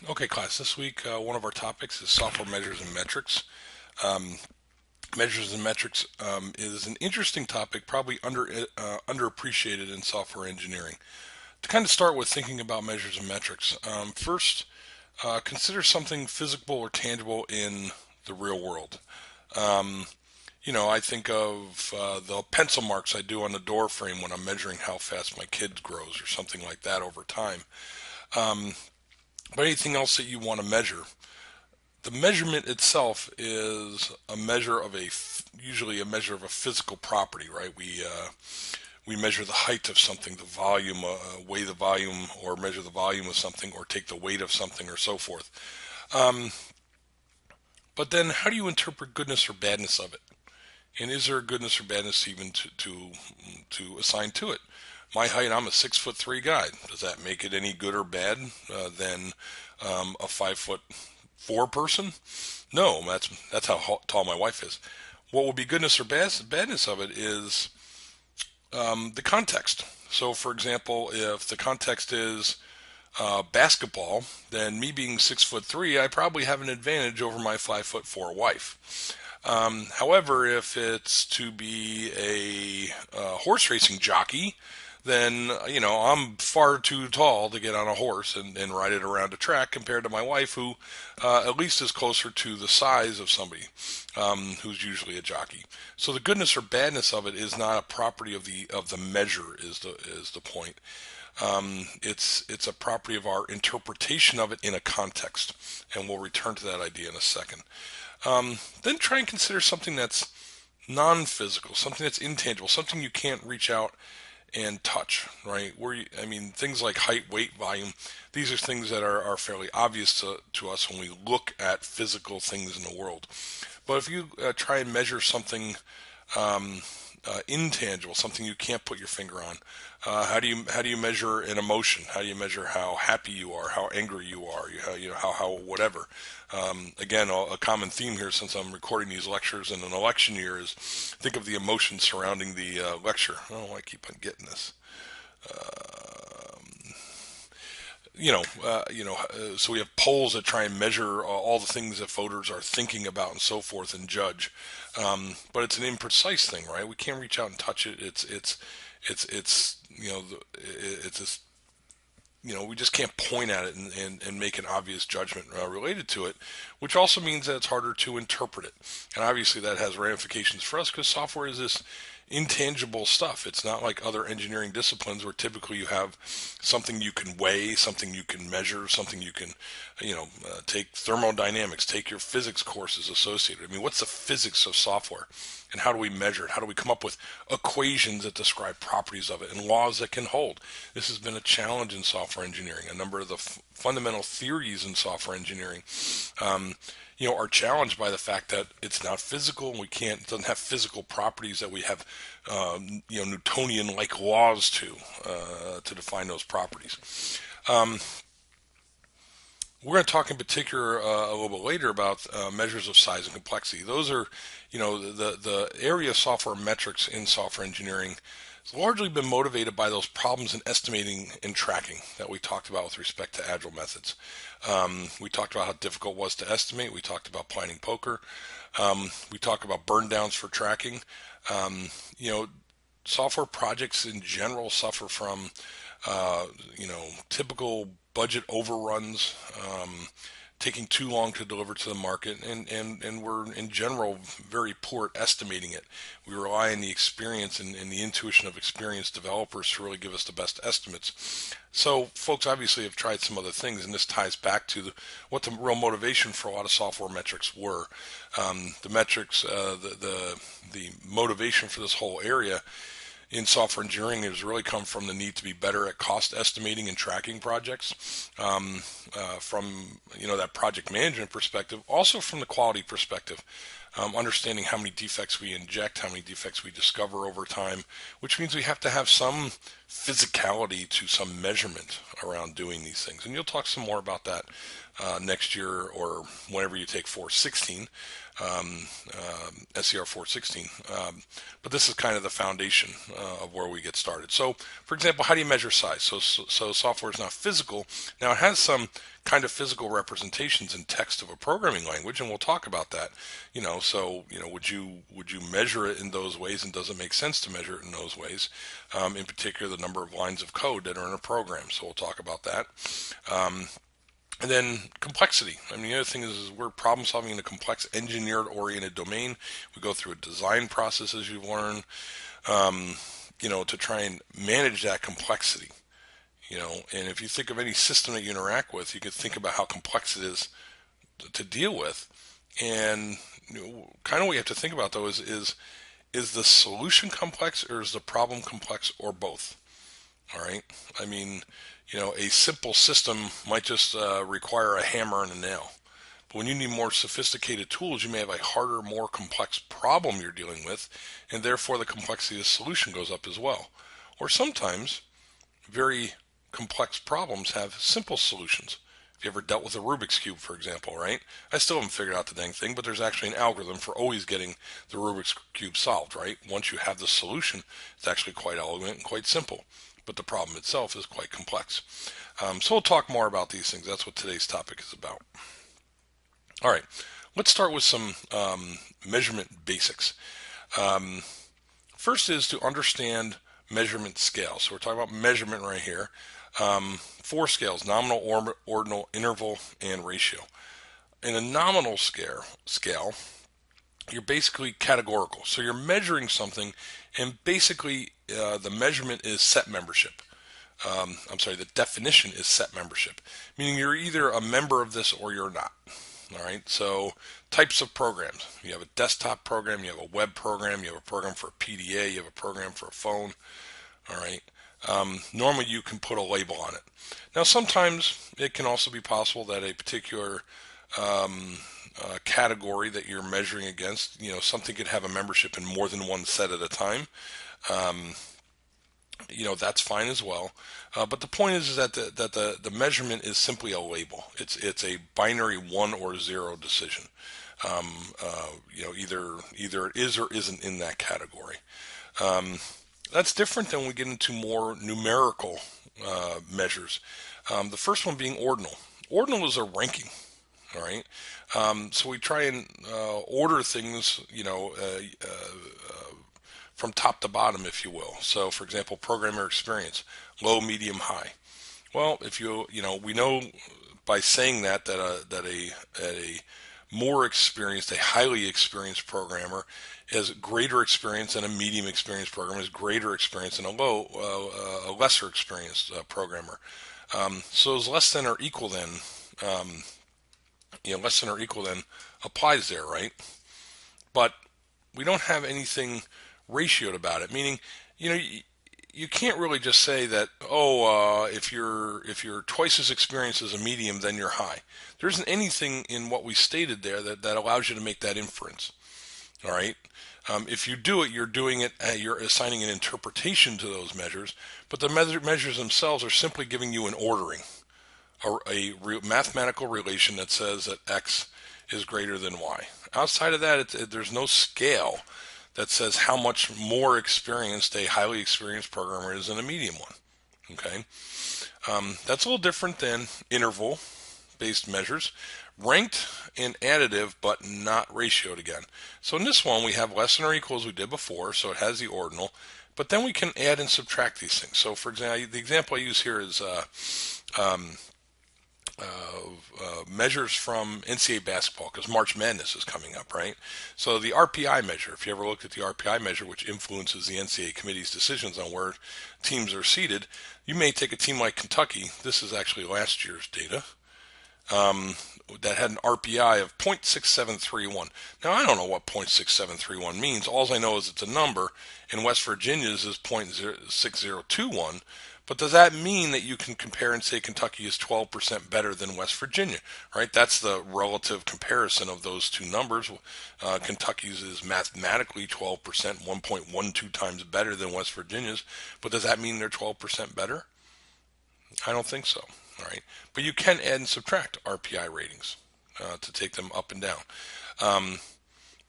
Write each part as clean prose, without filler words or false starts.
Okay, class, this week one of our topics is software measures and metrics. Um, Measures and metrics is an interesting topic, probably underappreciated in software engineering. To kind of start with thinking about measures and metrics, first, consider something physical or tangible in the real world. Um, I think of the pencil marks I do on the door frame when I'm measuring how fast my kid grows or something like that over time. Um, but anything else that you want to measure, the measurement itself is a measure of usually a measure of a physical property, right? We measure the height of something, the volume, weigh the volume, or measure the volume of something, or take the weight of something, or so forth. Um, but then, how do you interpret goodness or badness of it? And is there a goodness or badness even to assign to it? My height, I'm a 6'3" guy. Does that make it any good or bad than a 5'4" person? No, that's how tall my wife is. What would be goodness or badness of it is the context. So, for example, if the context is basketball, then me being 6'3", I probably have an advantage over my 5'4" wife. However, if it's to be a horse racing jockey, then I'm far too tall to get on a horse and ride it around a track compared to my wife, who at least is closer to the size of somebody who's usually a jockey. So the goodness or badness of it is not a property of the measure is the point. It's a property of our interpretation of it in a context, and we'll return to that idea in a second. Then try and consider something that's non-physical, something that's intangible, something you can't reach out and touch, right? Things like height, weight, volume, these are things that are fairly obvious to us when we look at physical things in the world. But if you try and measure something intangible, something you can't put your finger on, how do you measure an emotion? How do you measure how happy you are, how angry you are, how whatever? Again, a common theme here, since I'm recording these lectures in an election year, is think of the emotions surrounding the lecture. Oh, I keep on getting this. So we have polls that try and measure all the things that voters are thinking about and so forth and judge. But it's an imprecise thing, right? We can't reach out and touch it. It's we just can't point at it and make an obvious judgment related to it, which also means that it's harder to interpret it. And obviously that has ramifications for us because software is this intangible stuff. It's not like other engineering disciplines where typically you have something you can weigh, something you can measure, something you can, take thermodynamics, take your physics courses associated. I mean, what's the physics of software? And how do we measure it? How do we come up with equations that describe properties of it and laws that can hold? This has been a challenge in software engineering. A number of the fundamental theories in software engineering, um, are challenged by the fact that it's not physical and it doesn't have physical properties that we have, Newtonian-like laws to define those properties. Um, we're going to talk in particular a little bit later about measures of size and complexity. Those are, the area of software metrics in software engineering has largely been motivated by those problems in estimating and tracking that we talked about with respect to agile methods. We talked about how difficult it was to estimate. We talked about planning poker. We talked about burn downs for tracking. Um, you know, Software projects in general suffer from, typical budget overruns, taking too long to deliver to the market, and we're in general very poor at estimating it. We rely on the experience and the intuition of experienced developers to really give us the best estimates. So folks obviously have tried some other things, and this ties back to what the real motivation for a lot of software metrics were. The metrics, the motivation for this whole area in software engineering has really come from the need to be better at cost estimating and tracking projects, from that project management perspective, also from the quality perspective. Understanding how many defects we inject, how many defects we discover over time, which means we have to have some physicality to some measurement around doing these things. And you'll talk some more about that next year or whenever you take 416, SCR 416. But this is kind of the foundation of where we get started. So, for example, how do you measure size? So software is not physical. Now, it has some kind of physical representations in text of a programming language, and we'll talk about that. So would you measure it in those ways, and does it make sense to measure it in those ways? In particular, the number of lines of code that are in a program. So we'll talk about that. And then complexity. I mean, the other thing is we're problem solving in a complex engineered oriented domain. We go through a design process, as you've learned, to try and manage that complexity. And if you think of any system that you interact with, you can think about how complex it is to deal with. And kind of what you have to think about though is the solution complex, or is the problem complex, or both? All right. I mean, a simple system might just require a hammer and a nail. But when you need more sophisticated tools, you may have a harder, more complex problem you're dealing with, and therefore the complexity of the solution goes up as well. Or sometimes very complex problems have simple solutions. If you ever dealt with a Rubik's Cube, for example, right? I still haven't figured out the dang thing, but there's actually an algorithm for always getting the Rubik's Cube solved, right? Once you have the solution, it's actually quite elegant and quite simple, but the problem itself is quite complex. So we'll talk more about these things. That's what today's topic is about. All right, let's start with some measurement basics. First is to understand measurement scales. So we're talking about measurement right here. 4 scales: nominal, ordinal, interval, and ratio. In a nominal scale, you're basically categorical. So you're measuring something, and basically the measurement is set membership. The definition is set membership, meaning you're either a member of this or you're not. All right, so types of programs. You have a desktop program, you have a web program, you have a program for a PDA, you have a program for a phone. All right. Normally you can put a label on it. Now sometimes it can also be possible that a particular category that you're measuring against, something could have a membership in more than one set at a time. That's fine as well. But the point is that the measurement is simply a label. It's a binary 1 or 0 decision. Either it is or isn't in that category. That's different than when we get into more numerical measures. The first one being ordinal. Ordinal is a ranking. All right. So we try and order things, from top to bottom, if you will. So, for example, programmer experience: low, medium, high. Well, we know by saying that a more experienced, a highly experienced programmer has greater experience than a medium experienced programmer, has greater experience than a lesser experienced programmer. So is less than or equal than, less than or equal than applies there, right? But we don't have anything ratioed about it, meaning, you can't really just say that, if you're twice as experienced as a medium, then you're high. There isn't anything in what we stated there that allows you to make that inference. All right. If you do it, you're assigning an interpretation to those measures, but the measures themselves are simply giving you an ordering, a mathematical relation that says that X is greater than Y. Outside of that, there's no scale that says how much more experienced a highly experienced programmer is than a medium one. Okay, that's a little different than interval-based measures, ranked and additive, but not ratioed again. So in this one, we have less than or equal as we did before, so it has the ordinal, but then we can add and subtract these things. So for example, the example I use here is measures from NCAA basketball, because March Madness is coming up, right? So the RPI measure, if you ever looked at the RPI measure, which influences the NCAA committee's decisions on where teams are seated, you may take a team like Kentucky. This is actually last year's data. That had an RPI of 0.6731. Now, I don't know what 0.6731 means. All I know is it's a number, and West Virginia's is 0.6021. But does that mean that you can compare and say Kentucky is 12% better than West Virginia, right? That's the relative comparison of those two numbers. Kentucky's is mathematically 12%, 1.12 times better than West Virginia's. But does that mean they're 12% better? I don't think so. All right, but you can add and subtract RPI ratings to take them up and down.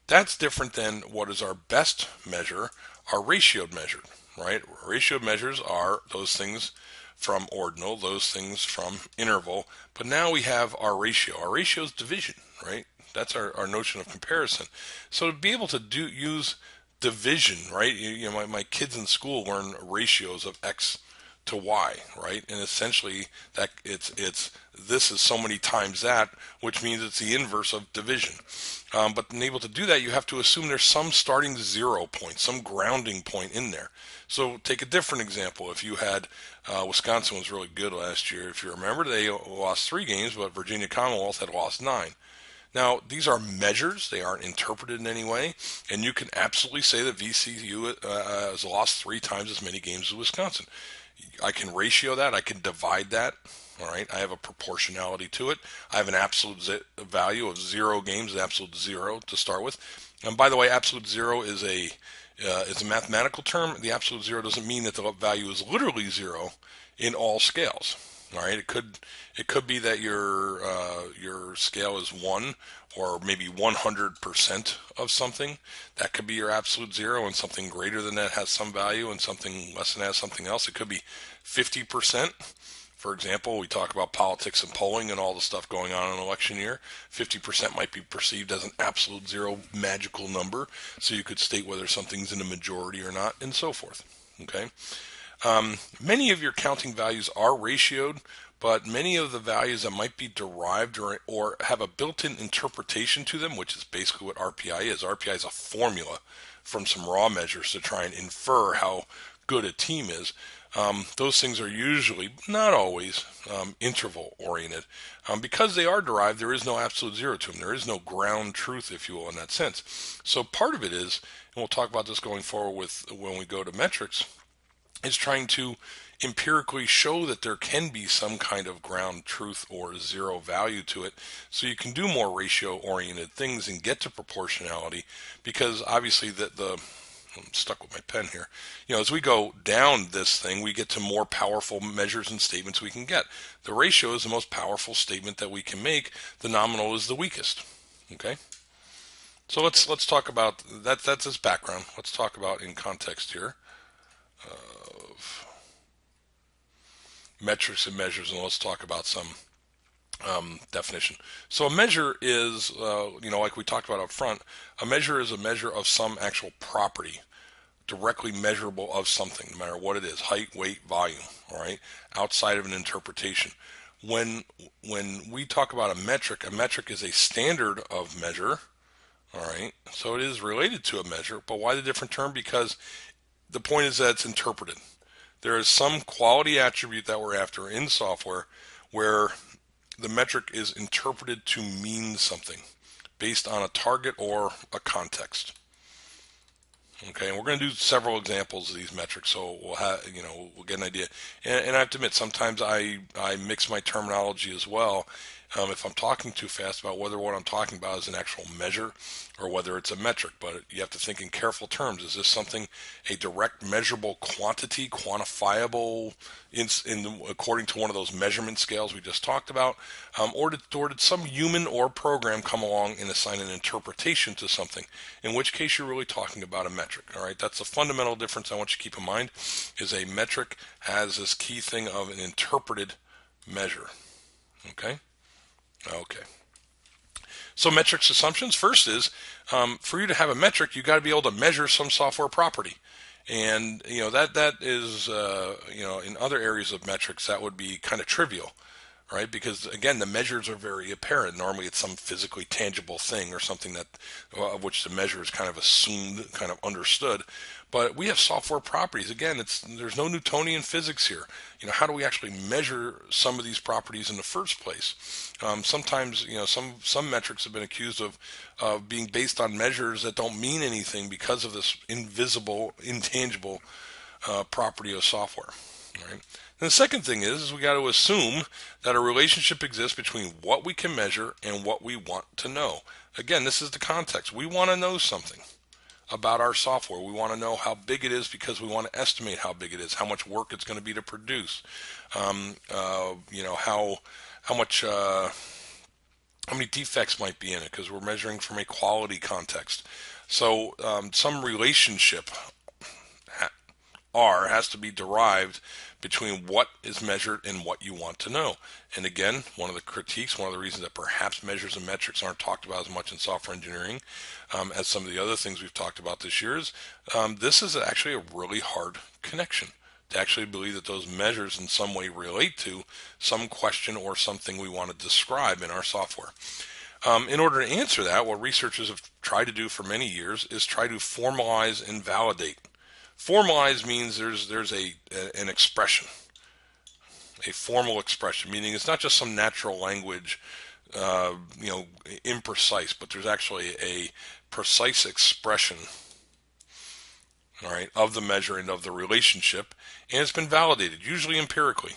That's different than what is our best measure, our ratioed measure, right? Ratioed measures are those things from ordinal, those things from interval. But now we have our ratio. Our ratio is division, right? That's our notion of comparison. So to be able to use division, right? My kids in school learn ratios of x to y, right? And essentially that it's this is so many times that, which means it's the inverse of division. But to be able to do that, you have to assume there's some starting 0 point, some grounding point in there. So take a different example. If you had Wisconsin was really good last year. If you remember, they lost 3 games, but Virginia Commonwealth had lost 9. Now, these are measures. They aren't interpreted in any way. And you can absolutely say that VCU has lost 3 times as many games as Wisconsin. I can ratio that. I can divide that. All right. I have a proportionality to it. I have an absolute value of 0 games, an absolute 0 to start with. And by the way, absolute 0 is a mathematical term. The absolute 0 doesn't mean that the value is literally 0 in all scales. All right, it could be that your scale is 1 or maybe 100% of something. That could be your absolute 0, and something greater than that has some value, and something less than that has something else. It could be 50%. For example, we talk about politics and polling and all the stuff going on in an election year. 50% might be perceived as an absolute 0 magical number, so you could state whether something's in a majority or not, and so forth. Okay. Many of your counting values are ratioed, but many of the values that might be derived or have a built-in interpretation to them, which is basically what RPI is. RPI is a formula from some raw measures to try and infer how good a team is. Those things are usually, not always, interval oriented. Because they are derived, there is no absolute 0 to them. There is no ground truth, if you will, in that sense. So part of it is, and we'll talk about this going forward with when we go to metrics, is trying to empirically show that there can be some kind of ground truth or 0 value to it, so you can do more ratio oriented things and get to proportionality, because obviously I'm stuck with my pen here. As we go down this thing, we get to more powerful measures and statements we can get. The ratio is the most powerful statement that we can make. The nominal is the weakest. Okay. So let's talk about that. That's its background. Let's talk about in context here of metrics and measures, and let's talk about some definition. So a measure is, like we talked about up front, a measure is a measure of some actual property, directly measurable of something, no matter what it is, height, weight, volume, all right, outside of an interpretation. When we talk about a metric is a standard of measure, all right, so it is related to a measure, but why the different term? Because the point is that it's interpreted. There is some quality attribute that we're after in software where the metric is interpreted to mean something based on a target or a context. Okay, and we're going to do several examples of these metrics, so we'll get an idea. And I have to admit, sometimes I mix my terminology as well. If I'm talking too fast about whether what I'm talking about is an actual measure or whether it's a metric, but you have to think in careful terms. Is this something, a direct measurable quantity, quantifiable according to one of those measurement scales we just talked about, or did some human or program come along and assign an interpretation to something, in which case you're really talking about a metric. All right, that's the fundamental difference I want you to keep in mind, is a metric has this key thing of an interpreted measure. Okay. So metrics assumptions. First is, for you to have a metric, you got to be able to measure some software property. And, that is, in other areas of metrics, that would be kind of trivial, right? Because again, the measures are very apparent. Normally it's some physically tangible thing or something that, of which the measure is kind of assumed, kind of understood. But we have software properties. Again, there's no Newtonian physics here. How do we actually measure some of these properties in the first place? Sometimes, some metrics have been accused of being based on measures that don't mean anything because of this invisible, intangible property of software. All right. And the second thing is we got to assume that a relationship exists between what we can measure and what we want to know. Again, this is the context. We want to know something about our software. We want to know how big it is because we want to estimate how big it is, how much work it's going to be to produce, how many defects might be in it, because we're measuring from a quality context. So some relationship are has to be derived between what is measured and what you want to know. And again, one of the critiques, one of the reasons that perhaps measures and metrics aren't talked about as much in software engineering as some of the other things we've talked about this year is this is actually a really hard connection to actually believe that those measures in some way relate to some question or something we want to describe in our software. In order to answer that, what researchers have tried to do for many years is try to formalize and validate. Formalize means there's an expression, a formal expression, meaning it's not just some natural language, imprecise, but there's actually a precise expression, all right, of the measure and of the relationship, and it's been validated, usually empirically,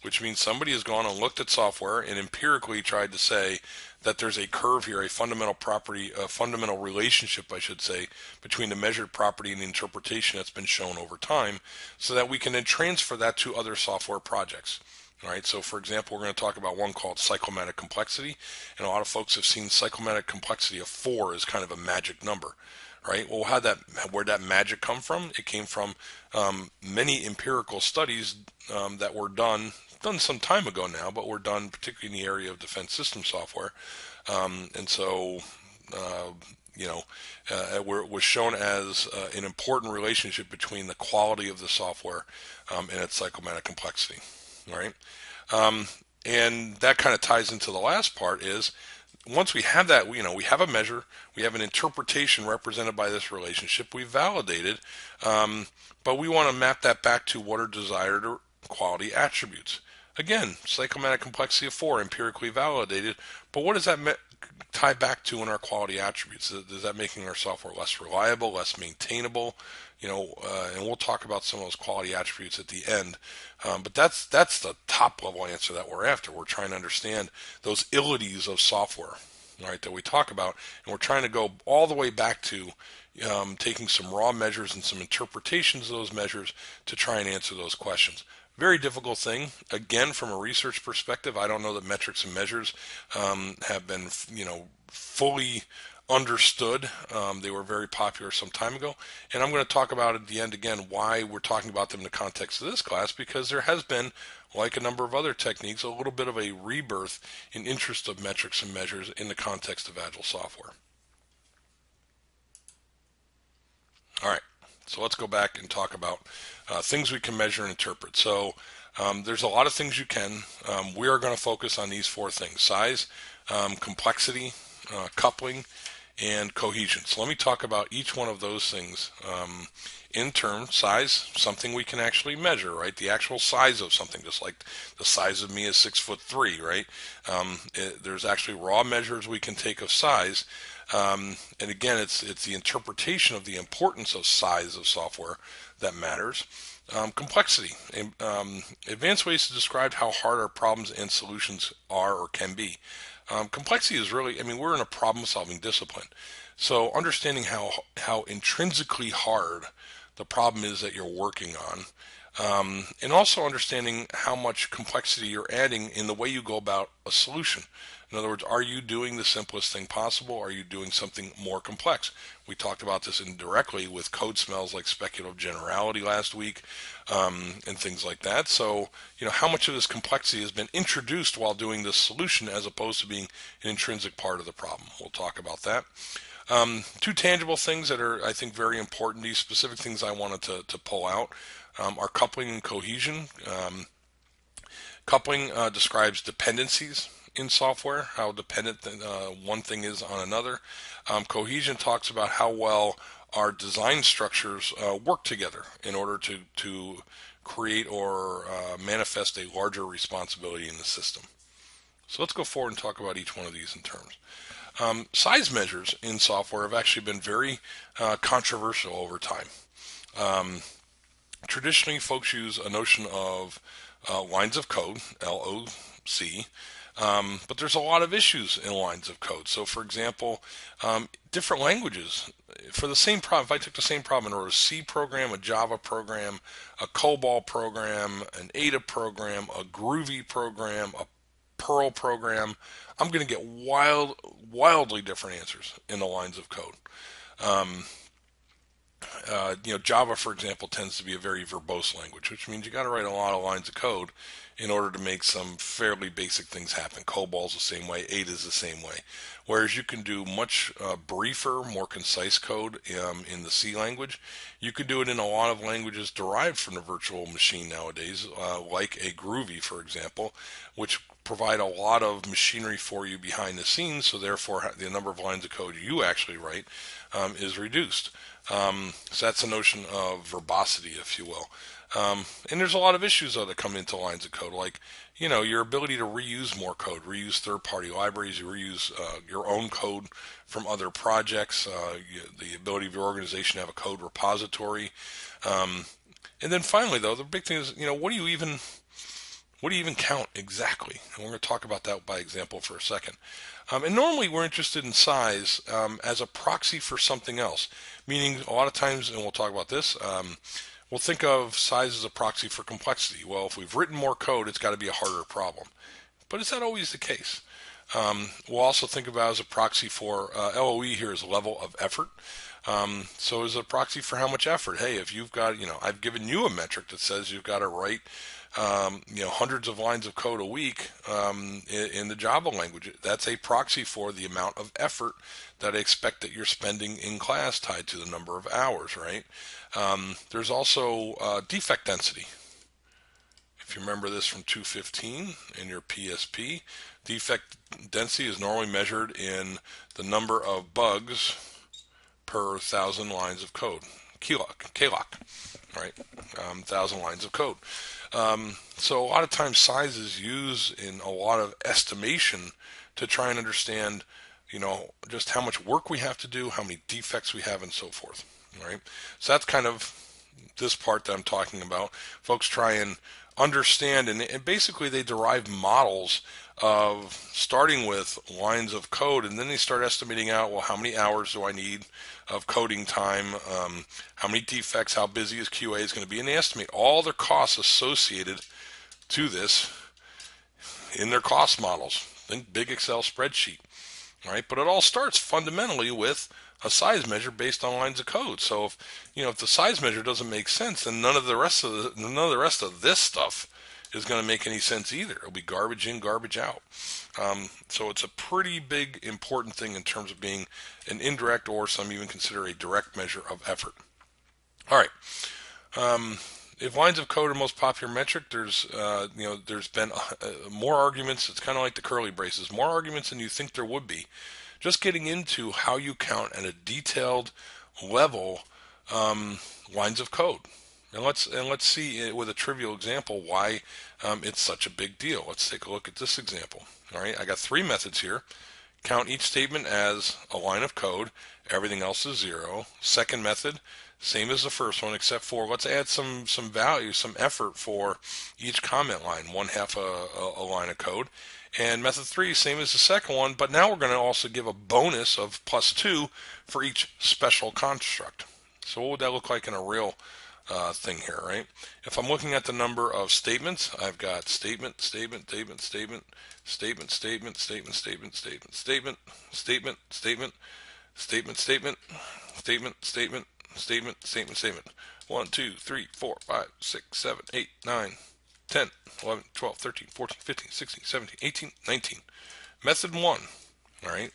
which means somebody has gone and looked at software and empirically tried to say that there's a curve here, a fundamental property, a fundamental relationship, I should say, between the measured property and the interpretation that's been shown over time, so that we can then transfer that to other software projects. All right, so for example, we're going to talk about one called cyclomatic complexity, and a lot of folks have seen cyclomatic complexity of 4 as kind of a magic number. Right. Well, where'd that magic come from? It came from many empirical studies that were done some time ago now, but were done particularly in the area of defense system software. And so, where it was shown as an important relationship between the quality of the software and its cyclomatic complexity. Right. And that kind of ties into the last part is once we have that, we have a measure, we have an interpretation represented by this relationship, we validated, but we want to map that back to what are desired quality attributes. Again, cyclomatic complexity of 4, empirically validated, but what does that tie back to in our quality attributes? Is that making our software less reliable, less maintainable? And we'll talk about some of those quality attributes at the end. But that's the top level answer that we're after. We're trying to understand those illities of software, right, that we talk about, and we're trying to go all the way back to taking some raw measures and some interpretations of those measures to try and answer those questions. Very difficult thing. Again, from a research perspective, I don't know that metrics and measures have been, fully understood. They were very popular some time ago, and I'm going to talk about at the end again why we're talking about them in the context of this class, because there has been, like a number of other techniques, a little bit of a rebirth in interest of metrics and measures in the context of Agile software. All right, so let's go back and talk about things we can measure and interpret. So there's a lot of things you can. We are going to focus on these 4 things: size, complexity, coupling, and cohesion. So let me talk about each one of those things in turn. Size, something we can actually measure, right? The actual size of something, just like the size of me is 6'3", right? There's actually raw measures we can take of size. And again, it's the interpretation of the importance of size of software that matters. Complexity. Advanced ways to describe how hard our problems and solutions are or can be. Complexity is really, we're in a problem-solving discipline. So understanding how intrinsically hard the problem is that you're working on, and also understanding how much complexity you're adding in the way you go about a solution. In other words, are you doing the simplest thing possible? Are you doing something more complex? We talked about this indirectly with code smells like speculative generality last week, and things like that. So, how much of this complexity has been introduced while doing this solution as opposed to being an intrinsic part of the problem? We'll talk about that. 2 tangible things that are, I think, very important. These specific things I wanted to pull out are coupling and cohesion. Coupling describes dependencies in software, how dependent one thing is on another. Cohesion talks about how well our design structures work together in order to create or manifest a larger responsibility in the system. So let's go forward and talk about each one of these in terms. Size measures in software have actually been very controversial over time. Traditionally, folks use a notion of lines of code, LOC, but there's a lot of issues in lines of code. So, for example, different languages for the same problem. If I took the same problem and wrote a C program, a Java program, a COBOL program, an Ada program, a Groovy program, a Perl program, I'm going to get wildly different answers in the lines of code. Java, for example, tends to be a very verbose language, which means you got to write a lot of lines of code in order to make some fairly basic things happen. COBOL's the same way, Ada is the same way. Whereas you can do much briefer, more concise code in the C language. You can do it in a lot of languages derived from the virtual machine nowadays, like a Groovy, for example, which provide a lot of machinery for you behind the scenes, so therefore the number of lines of code you actually write is reduced. So that's a notion of verbosity, if you will. And there's a lot of issues though that come into lines of code, like your ability to reuse more code, reuse third-party libraries, you reuse your own code from other projects, the ability of your organization to have a code repository, and then finally, though, the big thing is, what do you even count exactly? And we're going to talk about that by example for a second. And normally we're interested in size as a proxy for something else, meaning a lot of times, and we'll talk about this, we'll think of size as a proxy for complexity. Well, if we've written more code, it's got to be a harder problem. But is that always the case? We'll also think about it as a proxy for LOE here is level of effort. So is a proxy for how much effort. Hey, if you've got, I've given you a metric that says you've got to write hundreds of lines of code a week in the Java language. That's a proxy for the amount of effort that I expect that you're spending in class tied to the number of hours, right? There's also defect density. If you remember this from 215 in your PSP, defect density is normally measured in the number of bugs per 1,000 lines of code. KLOC, right? 1,000 lines of code. So a lot of times size is used in a lot of estimation to try and understand, just how much work we have to do, how many defects we have, and so forth. Right? So that's kind of this part that I'm talking about. Folks try and understand, and basically they derive models of starting with lines of code, and then they start estimating out, well, how many hours do I need of coding time, how many defects, how busy is QA is going to be, and they estimate all their costs associated to this in their cost models. Think big Excel spreadsheet, right? But it all starts fundamentally with a size measure based on lines of code. So if the size measure doesn't make sense, then none of the rest of this stuff is going to make any sense either. It'll be garbage in, garbage out. So it's a pretty big, important thing in terms of being an indirect, or some even consider a direct measure of effort. All right. If lines of code are most popular metric, there's been more arguments. It's kind of like the curly braces, more arguments than you think there would be. Just getting into how you count at a detailed level lines of code. And let's see with a trivial example why it's such a big deal. Let's take a look at this example. All right, I got 3 methods here. Count each statement as a line of code. Everything else is 0. Second method, same as the first one, except for let's add some value, some effort for each comment line, 1/2 a line of code. And method 3, same as the second one, but now we're going to also give a bonus of +2 for each special construct. So what would that look like in a real thing here, right? If I'm looking at the number of statements, I've got statement, statement, statement, statement, statement, statement, statement, statement, statement, statement, statement, statement, statement, statement, statement, statement, statement, statement, statement. 1, 2, 3, 4, 5, 6, 7, 8, 9, 10, 11, 12, 13, 14, 15, 16, 17, 18, 19. Method 1, all right,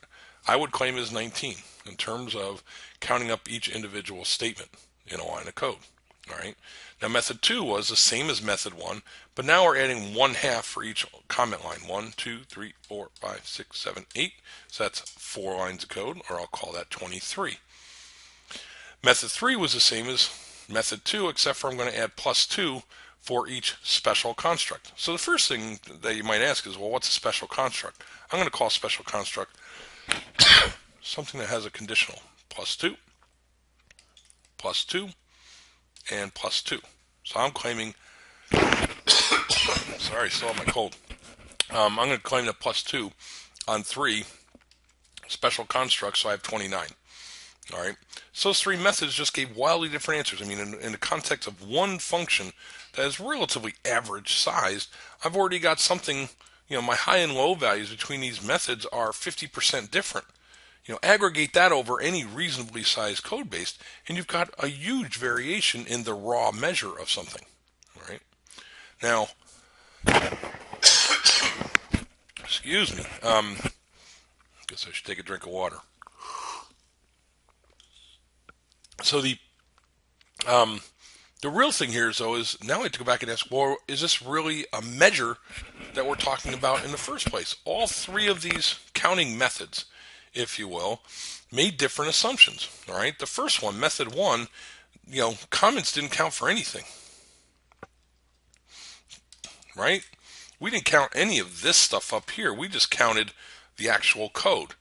I would claim is 19 in terms of counting up each individual statement in a line of code. All right. Now method 2 was the same as method 1, but now we're adding 1/2 for each comment line. 1, 2, 3, 4, 5, 6, 7, 8. So that's 4 lines of code, or I'll call that 23. Method 3 was the same as method 2, except for I'm going to add +2 for each special construct. So the first thing that you might ask is, well, what's a special construct? I'm going to call a special construct something that has a conditional +2, +2, and +2. So I'm claiming, sorry, still have my cold. I'm going to claim that +2 on 3 special constructs, so I have 29. All right. So those 3 methods just gave wildly different answers. I mean, in the context of one function that is relatively average sized, I've already got something, my high and low values between these methods are 50% different. Aggregate that over any reasonably sized code base, and you've got a huge variation in the raw measure of something. All right. Now, excuse me. Guess I should take a drink of water. So the real thing here is, though, is now I have to go back and ask, well, is this really a measure that we're talking about in the first place? All three of these counting methods, if you will, made different assumptions. All right. The first one, method one, comments didn't count for anything. Right? We didn't count any of this stuff up here. We just counted the actual code.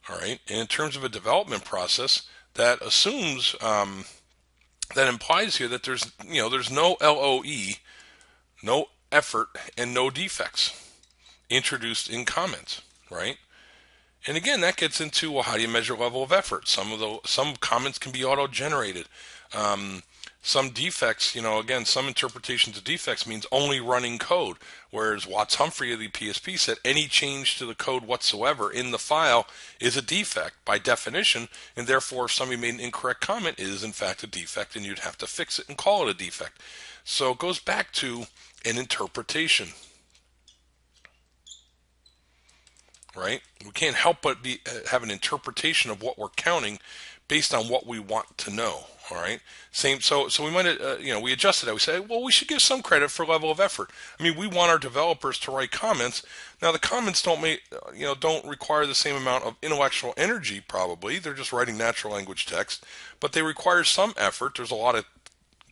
All right. And in terms of a development process, that assumes that implies here that there's no LOE, no effort, and no defects introduced in comments, right? And again, that gets into, well, how do you measure level of effort? Some comments can be auto-generated. Some defects, again, some interpretations of defects means only running code, whereas Watts-Humphrey of the PSP said any change to the code whatsoever in the file is a defect by definition, and therefore if somebody made an incorrect comment, it is in fact a defect, and you'd have to fix it and call it a defect. So it goes back to an interpretation, right? We can't help but have an interpretation of what we're counting based on what we want to know. All right. Same. So we might, we adjusted that. We say, well, we should give some credit for level of effort. I mean, we want our developers to write comments. Now, the comments don't require the same amount of intellectual energy. Probably they're just writing natural language text, but they require some effort. There's a lot of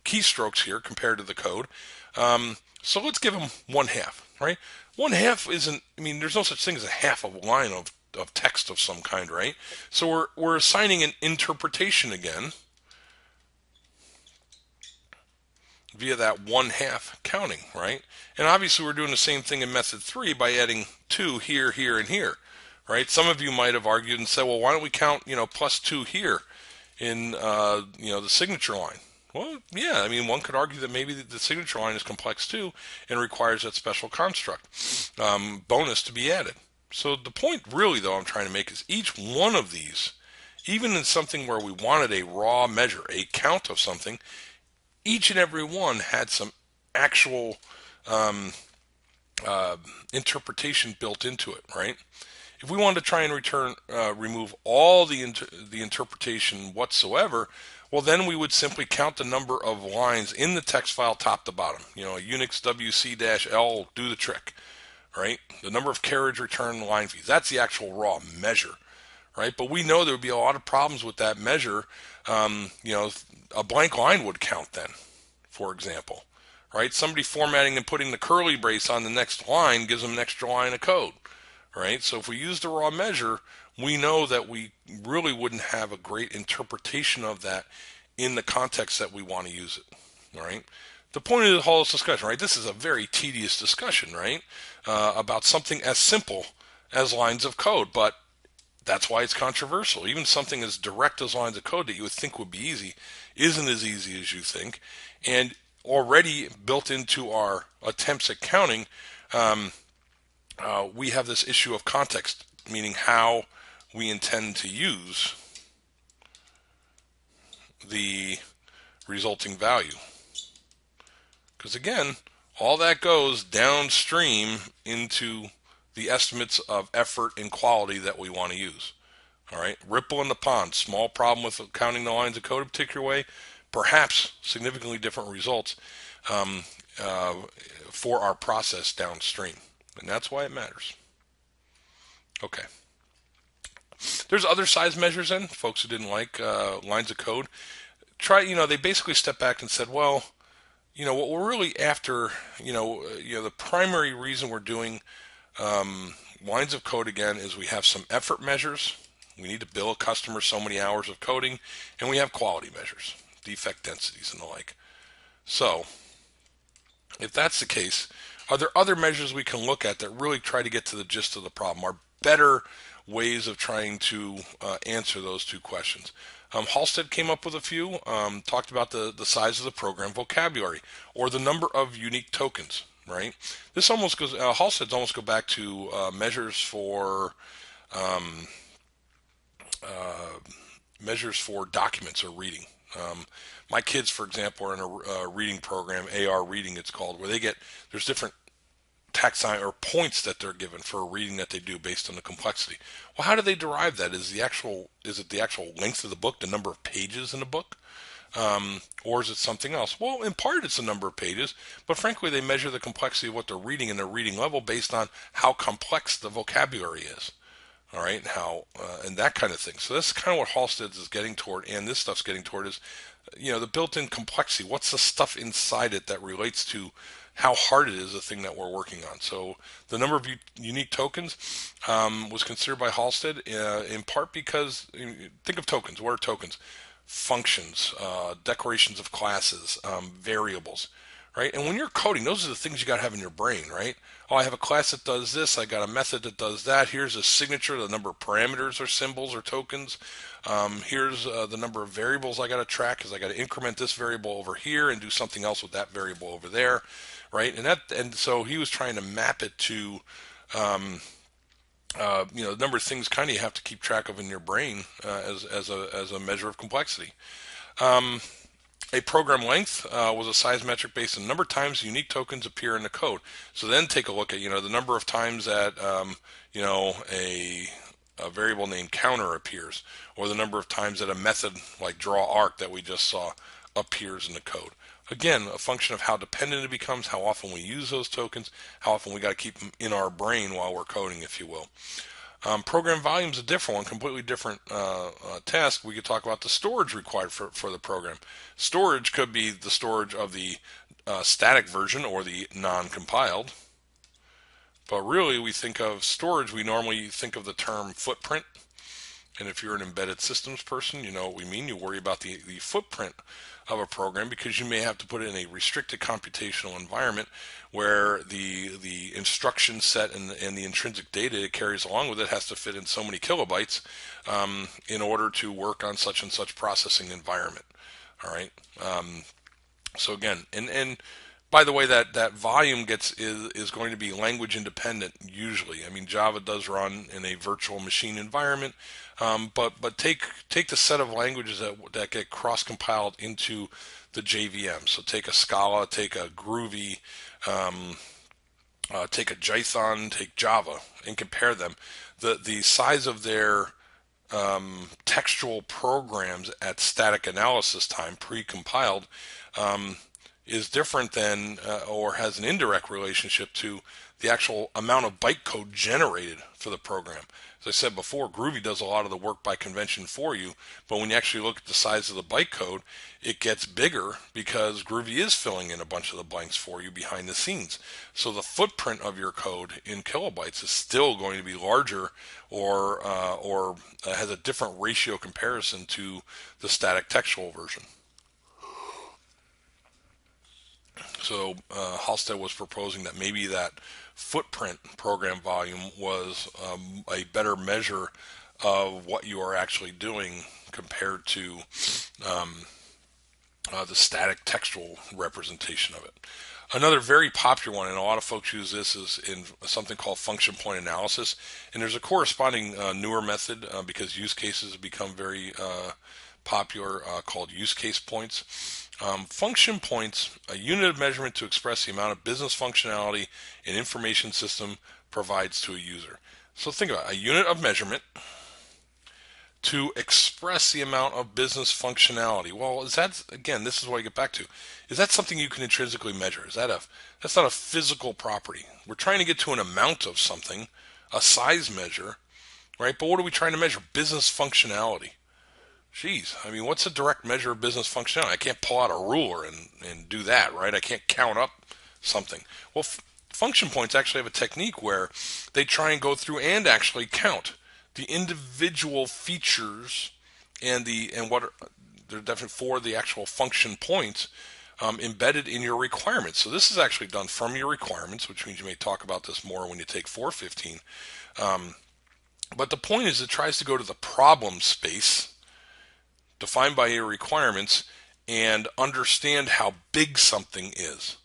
keystrokes here compared to the code. So let's give them 1/2. Right. 1/2 isn't. I mean, there's no such thing as a half of a line of text of some kind, right? So we're assigning an interpretation again via that 1/2 counting, right? And obviously we're doing the same thing in method 3 by adding 2 here, here, and here, right? Some of you might have argued and said, well, why don't we count, +2 here in, the signature line? Well, yeah, I mean, one could argue that maybe the signature line is complex too and requires that special construct bonus to be added. So the point really, though, I'm trying to make is each one of these, even in something where we wanted a raw measure, a count of something, each and every one had some actual interpretation built into it, right? If we wanted to try and remove all the interpretation whatsoever, well, then we would simply count the number of lines in the text file top to bottom. A Unix WC-L will do the trick, right? The number of carriage return line fees. That's the actual raw measure, right? But we know there would be a lot of problems with that measure. A blank line would count then, for example, right? Somebody formatting and putting the curly brace on the next line gives them an extra line of code, right? So if we use the raw measure, we know that we really wouldn't have a great interpretation of that in the context that we want to use it, all right? The point of the whole discussion, right? This is a very tedious discussion, right? About something as simple as lines of code, but that's why it's controversial. Even something as direct as lines of code that you would think would be easy isn't as easy as you think. And already built into our attempts at counting, we have this issue of context, meaning how we intend to use the resulting value. Because again, all that goes downstream into the estimates of effort and quality that we want to use. All right, ripple in the pond. Small problem with counting the lines of code a particular way, perhaps significantly different results for our process downstream, and that's why it matters. Okay. There's other size measures then, folks who didn't like lines of code. They basically stepped back and said, well, what we're really after, the primary reason we're doing lines of code again is we have some effort measures. We need to bill a customer so many hours of coding, and we have quality measures, defect densities and the like. So, if that's the case, are there other measures we can look at that really try to get to the gist of the problem? Are better ways of trying to answer those two questions? Halstead came up with a few, talked about the size of the program vocabulary or the number of unique tokens, right? This almost goes, Halstead's almost go back to measures for measures for documents or reading. My kids, for example, are in a reading program, AR reading it's called, where there's different taxonomy or points that they're given for a reading that they do based on the complexity. Well, how do they derive that? Is it the actual length of the book, the number of pages in the book? Or is it something else? Well, in part it's a number of pages, but frankly they measure the complexity of what they're reading and their reading level based on how complex the vocabulary is. All right, and that kind of thing. So that's kind of what Halstead is getting toward, and this stuff's getting toward is, the built-in complexity. What's the stuff inside it that relates to how hard it is, the thing that we're working on. So the number of unique tokens was considered by Halstead in part because, think of tokens. What are tokens? Functions, declarations of classes, variables, right? And when you're coding, those are the things you got to have in your brain, right? Oh, I have a class that does this. I got a method that does that. Here's a signature, the number of parameters or symbols or tokens. Here's the number of variables I got to track because I got to increment this variable over here and do something else with that variable over there, right? And so he was trying to map it to the number of things kind of you have to keep track of in your brain as a measure of complexity. A program length was a size metric based on the number of times unique tokens appear in the code. So then take a look at the number of times that a variable named counter appears, or the number of times that a method like draw arc that we just saw appears in the code. Again, a function of how dependent it becomes, how often we use those tokens, how often we got to keep them in our brain while we're coding, if you will. Program volume is a different one, completely different task. We could talk about the storage required for the program. Storage could be the storage of the static version or the non-compiled. But really, we think of storage, we normally think of the term footprint. And if you're an embedded systems person, you know what we mean. You worry about the footprint of a program because you may have to put it in a restricted computational environment where the instruction set and the intrinsic data it carries along with it has to fit in so many kilobytes in order to work on such and such processing environment. All right. So again, and by the way, that volume is going to be language independent usually. I mean, Java does run in a virtual machine environment, but take the set of languages that get cross compiled into the JVM. So take a Scala, take a Groovy, take a Jython, take Java, and compare them. The size of their textual programs at static analysis time, pre-compiled, is different than or has an indirect relationship to the actual amount of bytecode generated for the program. As I said before, Groovy does a lot of the work by convention for you, but when you actually look at the size of the bytecode, it gets bigger because Groovy is filling in a bunch of the blanks for you behind the scenes. So the footprint of your code in kilobytes is still going to be larger or has a different ratio comparison to the static textual version. So Halstead was proposing that maybe that footprint program volume was a better measure of what you are actually doing compared to the static textual representation of it. Another very popular one, and a lot of folks use this, is in something called function point analysis. And there's a corresponding newer method because use cases have become very popular called use case points. Function points, a unit of measurement to express the amount of business functionality an information system provides to a user. So think about it, a unit of measurement to express the amount of business functionality. Well, again, this is what I get back to. Is that something you can intrinsically measure? That's not a physical property. We're trying to get to an amount of something, a size measure, right? But what are we trying to measure? Business functionality. Geez, I mean, what's a direct measure of business functionality? I can't pull out a ruler and do that, right? I can't count up something. Well, function points actually have a technique where they try and go through and actually count the individual features and they're definitely for the actual function points embedded in your requirements. So this is actually done from your requirements, which means you may talk about this more when you take 415. But the point is it tries to go to the problem space defined by your requirements and understand how big something is.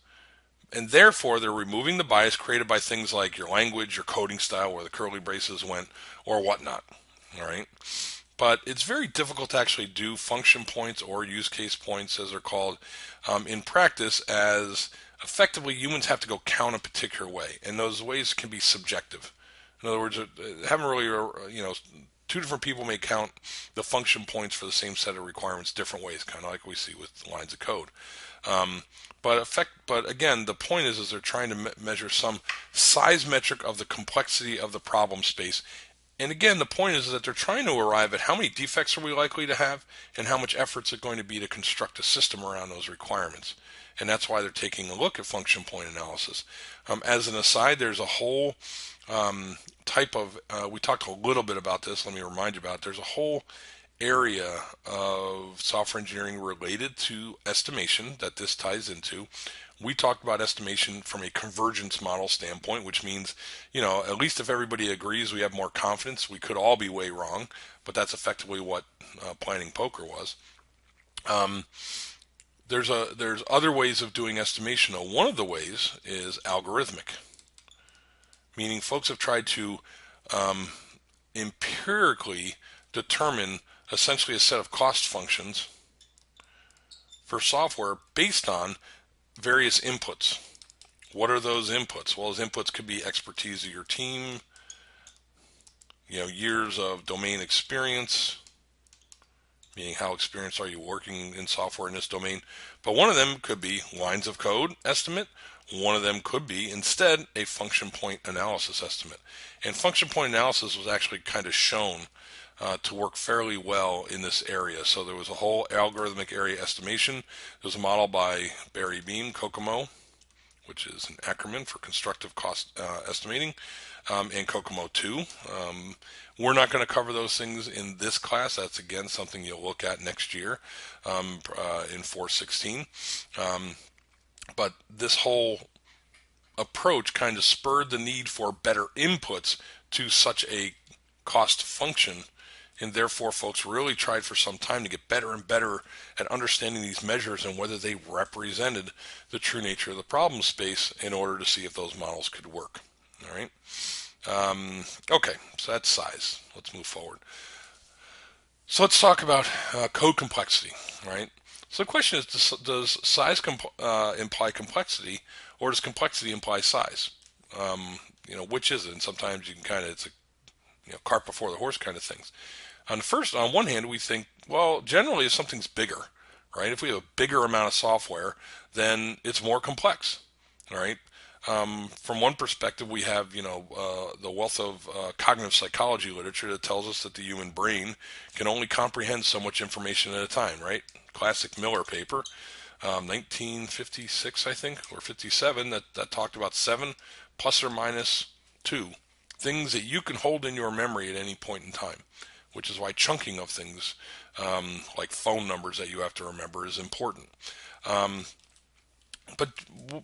And therefore, they're removing the bias created by things like your language, your coding style, where the curly braces went, or whatnot. All right. but it's very difficult to actually do function points or use case points, as they're called, in practice, as effectively humans have to go count a particular way, and those ways can be subjective. In other words, haven't really, two different people may count the function points for the same set of requirements different ways, kind of like we see with lines of code. Um, but again, the point is they're trying to measure some size metric of the complexity of the problem space. And again, the point is that they're trying to arrive at how many defects are we likely to have and how much effort is it going to be to construct a system around those requirements. And that's why they're taking a look at function point analysis. As an aside, there's a whole type of, we talked a little bit about this, let me remind you about it. There's a whole area of software engineering related to estimation that this ties into. We talked about estimation from a convergence model standpoint, which means, at least if everybody agrees, we have more confidence. We could all be way wrong, but that's effectively what planning poker was. Um, there's other ways of doing estimation. Though. One of the ways is algorithmic, meaning folks have tried to um, empirically determine essentially a set of cost functions for software based on various inputs. What are those inputs? Well, those inputs could be expertise of your team, years of domain experience, meaning how experienced are you working in software in this domain. But one of them could be lines of code estimate. One of them could be instead a function point analysis estimate. And function point analysis was actually kind of shown to work fairly well in this area. So there was a whole algorithmic area estimation. There was a model by Barry Beam, Kokomo, which is an acronym for constructive cost estimating, and Kokomo 2. We're not going to cover those things in this class. That's, again, something you'll look at next year in 416. But this whole approach kind of spurred the need for better inputs to such a cost function, and therefore folks really tried for some time to get better and better at understanding these measures and whether they represented the true nature of the problem space in order to see if those models could work. All right. Okay, so that's size. Let's move forward. So let's talk about code complexity, right? So the question is, does size imply complexity, or does complexity imply size? Which is it? And sometimes you can kind of, it's a cart before the horse kind of things. On one hand, we think, well, generally if something's bigger, right? If we have a bigger amount of software, then it's more complex, all right? From one perspective, we have, the wealth of cognitive psychology literature that tells us that the human brain can only comprehend so much information at a time, right? Classic Miller paper, 1956, I think, or 57, that talked about 7 plus or minus 2 things that you can hold in your memory at any point in time, which is why chunking of things, like phone numbers that you have to remember, is important. But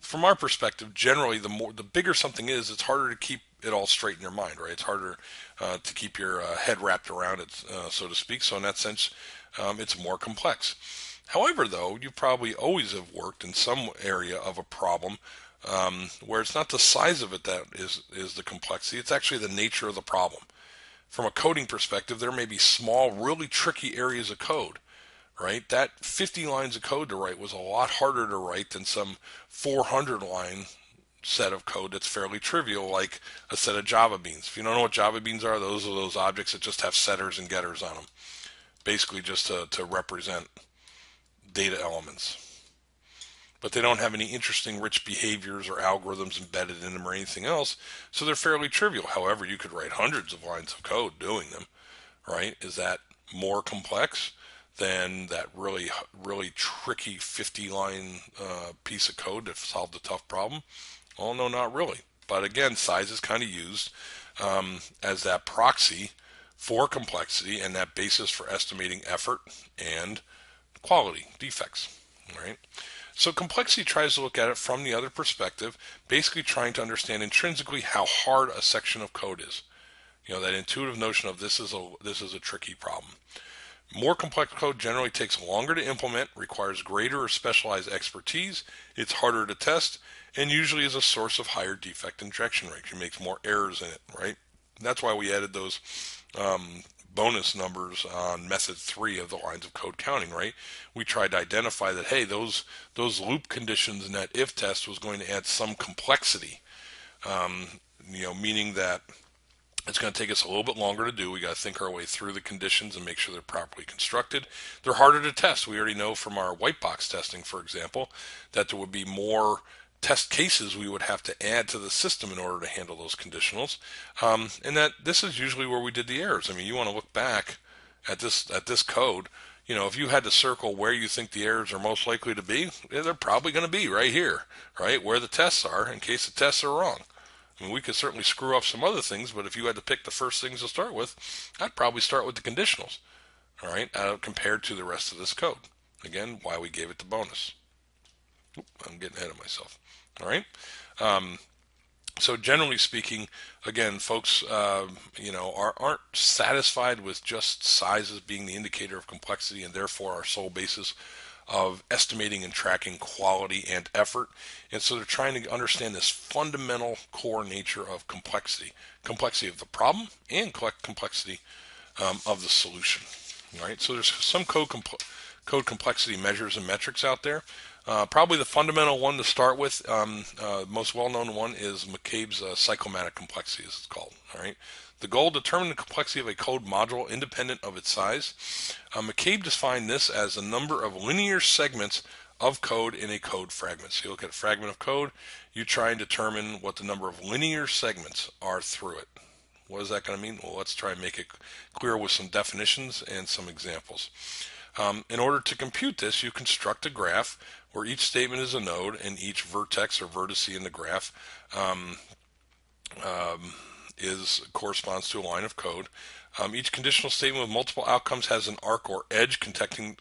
from our perspective, generally, the bigger something is, it's harder to keep it all straight in your mind, right? It's harder to keep your head wrapped around it, so to speak. So in that sense, it's more complex. However, though, you probably always have worked in some area of a problem where it's not the size of it that is the complexity. It's actually the nature of the problem. From a coding perspective, there may be small, really tricky areas of code, right? That 50 lines of code to write was a lot harder to write than some 400 line set of code that's fairly trivial, like a set of Java beans. If you don't know what Java beans are those objects that just have setters and getters on them, basically just to represent data elements. But they don't have any interesting rich behaviors or algorithms embedded in them or anything else, so they're fairly trivial. However, you could write hundreds of lines of code doing them, right? Is that more complex than that really, really tricky 50-line piece of code that solved a tough problem? Well, no, not really. But again, size is kind of used as that proxy for complexity and that basis for estimating effort and quality defects, right? So complexity tries to look at it from the other perspective, basically trying to understand intrinsically how hard a section of code is. That intuitive notion of this is a tricky problem. More complex code generally takes longer to implement, requires greater or specialized expertise, it's harder to test, and usually is a source of higher defect injection rates. It makes more errors in it, right? That's why we added those bonus numbers on method 3 of the lines of code counting, right? We tried to identify that, hey, those loop conditions in that if test was going to add some complexity, meaning that it's going to take us a little bit longer to do. We got to think our way through the conditions and make sure they're properly constructed. They're harder to test. We already know from our white box testing, for example, that there would be more test cases we would have to add to the system in order to handle those conditionals. And that this is usually where we did the errors. I mean, you want to look back at this code. If you had to circle where you think the errors are most likely to be, they're probably going to be right here, right where the tests are, in case the tests are wrong. I mean, we could certainly screw up some other things, but if you had to pick the first things to start with, I'd probably start with the conditionals, all right, compared to the rest of this code. Again, why we gave it the bonus. I'm getting ahead of myself. All right. So generally speaking, again, folks, aren't satisfied with just sizes being the indicator of complexity and therefore our sole basis of estimating and tracking quality and effort. And so they're trying to understand this fundamental core nature of complexity of the problem and complexity of the solution. All right. So there's some code complexity measures and metrics out there. Probably the fundamental one to start with, most well-known one is McCabe's cyclomatic complexity, as it's called. All right. The goal: determine the complexity of a code module independent of its size. McCabe defined this as the number of linear segments of code in a code fragment. So you look at a fragment of code, you try and determine what the number of linear segments are through it. What is that going to mean? Well, let's try and make it clear with some definitions and some examples. In order to compute this, you construct a graph where each statement is a node and each vertex or vertice in the graph corresponds to a line of code. Each conditional statement with multiple outcomes has an arc or edge connecting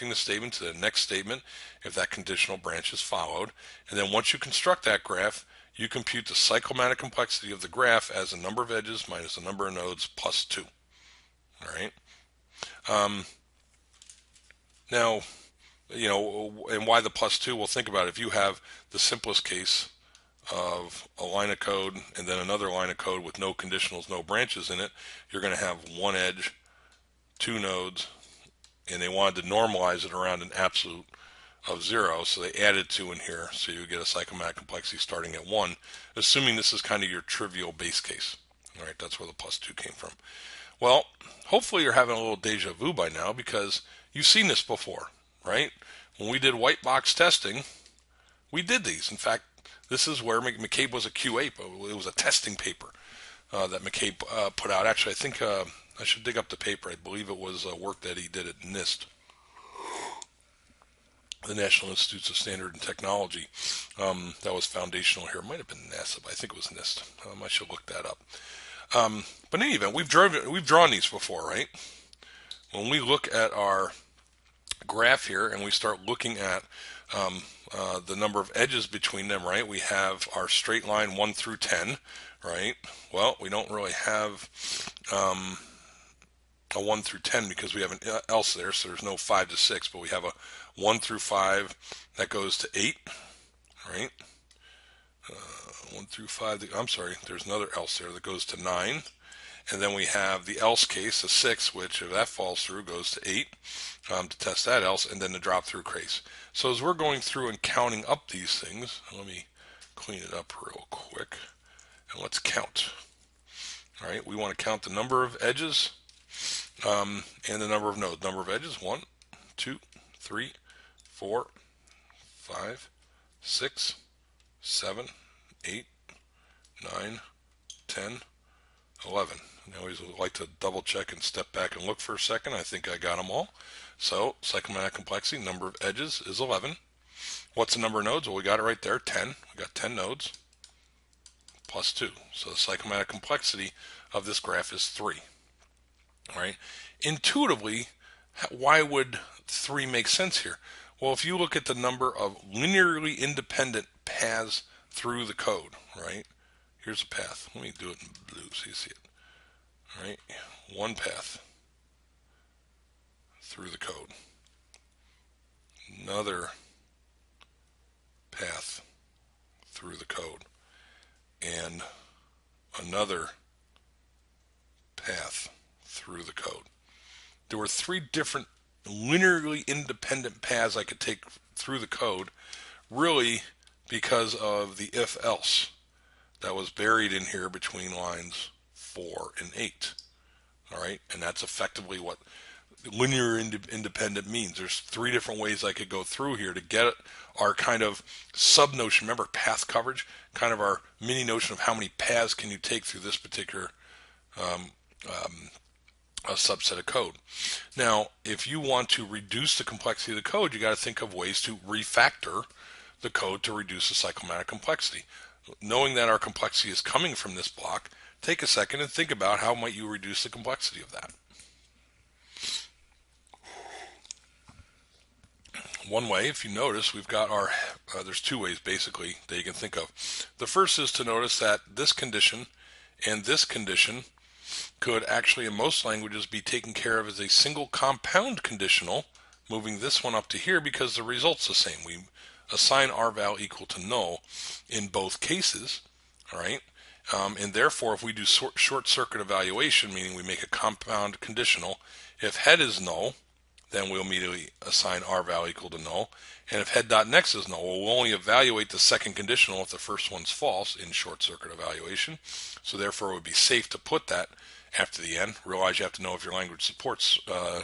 the statement to the next statement if that conditional branch is followed. And then once you construct that graph, you compute the cyclomatic complexity of the graph as the number of edges minus the number of nodes plus 2. All right. Now, and why the plus 2? Well, think about it. If you have the simplest case of a line of code and then another line of code with no conditionals, no branches in it, you're going to have one edge, 2 nodes, and they wanted to normalize it around an absolute of 0, so they added 2 in here, so you get a cyclomatic complexity starting at 1, assuming this is kind of your trivial base case. All right, that's where the plus 2 came from. Well, hopefully you're having a little deja vu by now because you've seen this before, right? When we did white box testing, we did these. In fact, this is where McCabe was a QA. It was a testing paper that McCabe put out. Actually, I think I should dig up the paper. I believe it was work that he did at NIST, the National Institutes of Standard and Technology. That was foundational here. It might have been NASA, but I think it was NIST. I should look that up. But in any event, we've drawn these before, right? When we look at our graph here and we start looking at the number of edges between them, right? We have our straight line 1 through 10, right? Well, we don't really have a 1 through 10 because we have an else there, so there's no 5 to 6, but we have a 1 through 5 that goes to 8, right? 1 through 5, I'm sorry, there's another else there that goes to 9. And then we have the else case, a 6, which if that falls through goes to 8 to test that else, and then the drop through case. So as we're going through and counting up these things, let me clean it up real quick, and let's count. All right, we want to count the number of edges and the number of nodes. Number of edges, 1, 2, 3, 4, 5, 6, 7, 8, 9, 10, 11. I always like to double check and step back and look for a second. I think I got them all. So cyclomatic complexity, number of edges is 11. What's the number of nodes? Well, we got it right there, 10. We got 10 nodes plus 2. So the cyclomatic complexity of this graph is 3. All right. Intuitively, why would 3 make sense here? Well, if you look at the number of linearly independent paths through the code, right? Here's a path. Let me do it in blue so you see it. All right, one path through the code. Another path through the code. And another path through the code. There were three different linearly independent paths I could take through the code, really because of the if-else that was buried in here between lines 4 and 8. All right, and that's effectively what linear independent means. There's three different ways I could go through here to get our kind of sub-notion. Remember path coverage? Kind of our mini notion of how many paths can you take through this particular a subset of code. Now, if you want to reduce the complexity of the code, you got to think of ways to refactor the code to reduce the cyclomatic complexity. Knowing that our complexity is coming from this block, take a second and think about how might you reduce the complexity of that. One way, if you notice, we've got our, there's two ways basically that you can think of. The first is to notice that this condition and this condition could actually in most languages be taken care of as a single compound conditional, moving this one up to here because the result's the same. We assign rval equal to null in both cases, all right? And therefore, if we do short circuit evaluation, meaning we make a compound conditional, if head is null, then we'll immediately assign rval equal to null. And if head.next is null, we'll only evaluate the second conditional if the first one's false in short circuit evaluation. So therefore, it would be safe to put that after the end. Realize you have to know if your language supports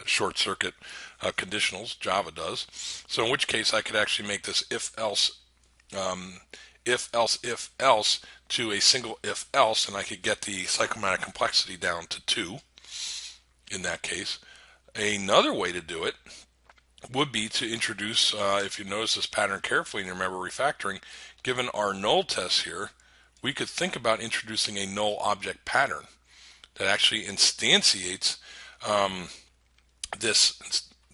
short circuit conditionals. Java does. So in which case, I could actually make this if-else to a single if-else, and I could get the cyclomatic complexity down to 2 in that case. Another way to do it would be to introduce, if you notice this pattern carefully and you remember refactoring, given our null test here, we could think about introducing a null object pattern that actually instantiates this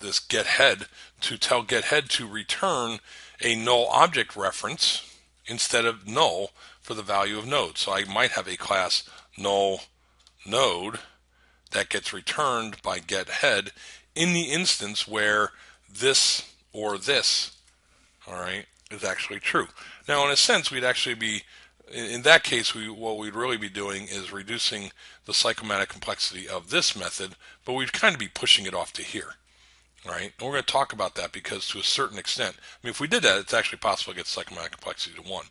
getHead to tell getHead to return a null object reference instead of null for the value of node. So I might have a class null node that gets returned by getHead in the instance where this or this, all right, is actually true. Now, in a sense, we'd actually be, in that case, what we'd really be doing is reducing the cyclomatic complexity of this method, but we'd kind of be pushing it off to here, all right? And we're going to talk about that because to a certain extent, I mean, if we did that, it's actually possible to get cyclomatic complexity to 1.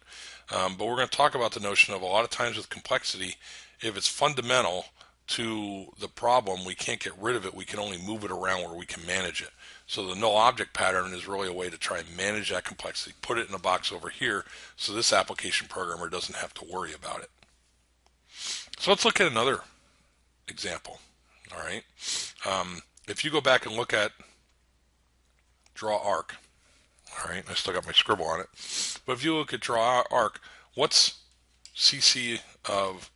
But we're going to talk about the notion of a lot of times with complexity, if it's fundamental to the problem, we can't get rid of it. We can only move it around where we can manage it. So the null object pattern is really a way to try and manage that complexity, put it in a box over here so this application programmer doesn't have to worry about it. So let's look at another example. All right. If you go back and look at draw arc, all right, I still got my scribble on it. But if you look at draw arc, what's CC of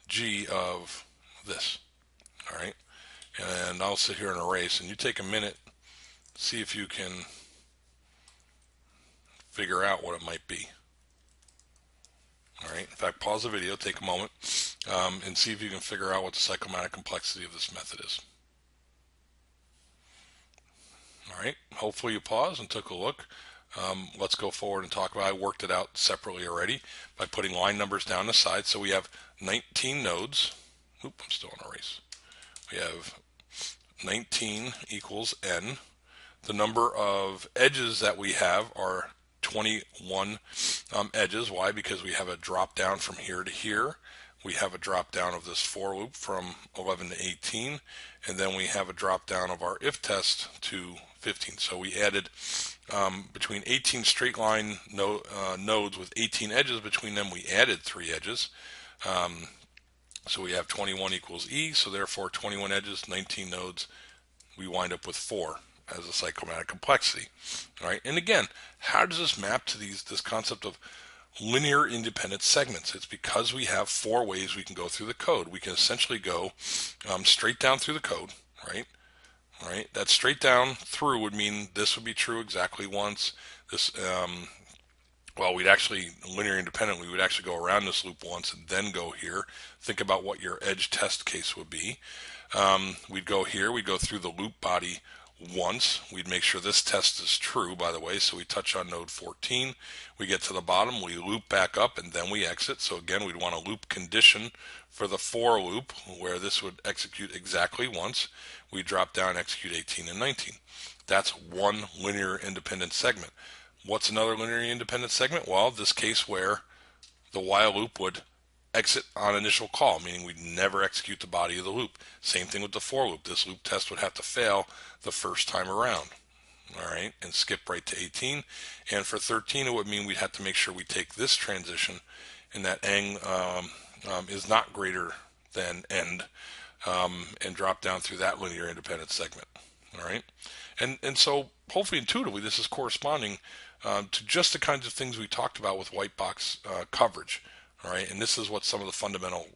G of this? All right. And I'll sit here and erase, and you take a minute, see if you can figure out what it might be. All right. In fact, pause the video, take a moment, and see if you can figure out what the cyclomatic complexity of this method is. All right. Hopefully you paused and took a look. Let's go forward and talk about it. I worked it out separately already by putting line numbers down the side. So we have 19 nodes. Oop, I'm still on erase. We have 19 equals n. The number of edges that we have are 21 edges. Why? Because we have a drop down from here to here. We have a drop down of this for loop from 11 to 18. And then we have a drop down of our if test to 15. So we added between 18 straight line nodes with 18 edges between them, we added 3 edges. So we have 21 equals E, so therefore 21 edges, 19 nodes, we wind up with 4 as a cyclomatic complexity. All right, and again, how does this map to this concept of linear independent segments? It's because we have 4 ways we can go through the code. We can essentially go straight down through the code, right? All right, that straight down through would mean this would be true exactly once. This well, we'd actually, linear independent, we would actually go around this loop once and then go here. Think about what your edge test case would be. We'd go here, we'd go through the loop body once. We'd make sure this test is true, by the way. So we touch on node 14. We get to the bottom, we loop back up, and then we exit. So again, we'd want a loop condition for the for loop where this would execute exactly once. We drop down, execute 18 and 19. That's one linear independent segment. What's another linear independent segment? Well, this case where the while loop would exit on initial call, meaning we'd never execute the body of the loop. Same thing with the for loop. This loop test would have to fail the first time around. All right, and skip right to 18. And for 13, it would mean we'd have to make sure we take this transition and that end is not greater than end, and drop down through that linear independent segment. All right, and so hopefully intuitively this is corresponding to just the kinds of things we talked about with white box coverage. All right, and this is what some of the fundamental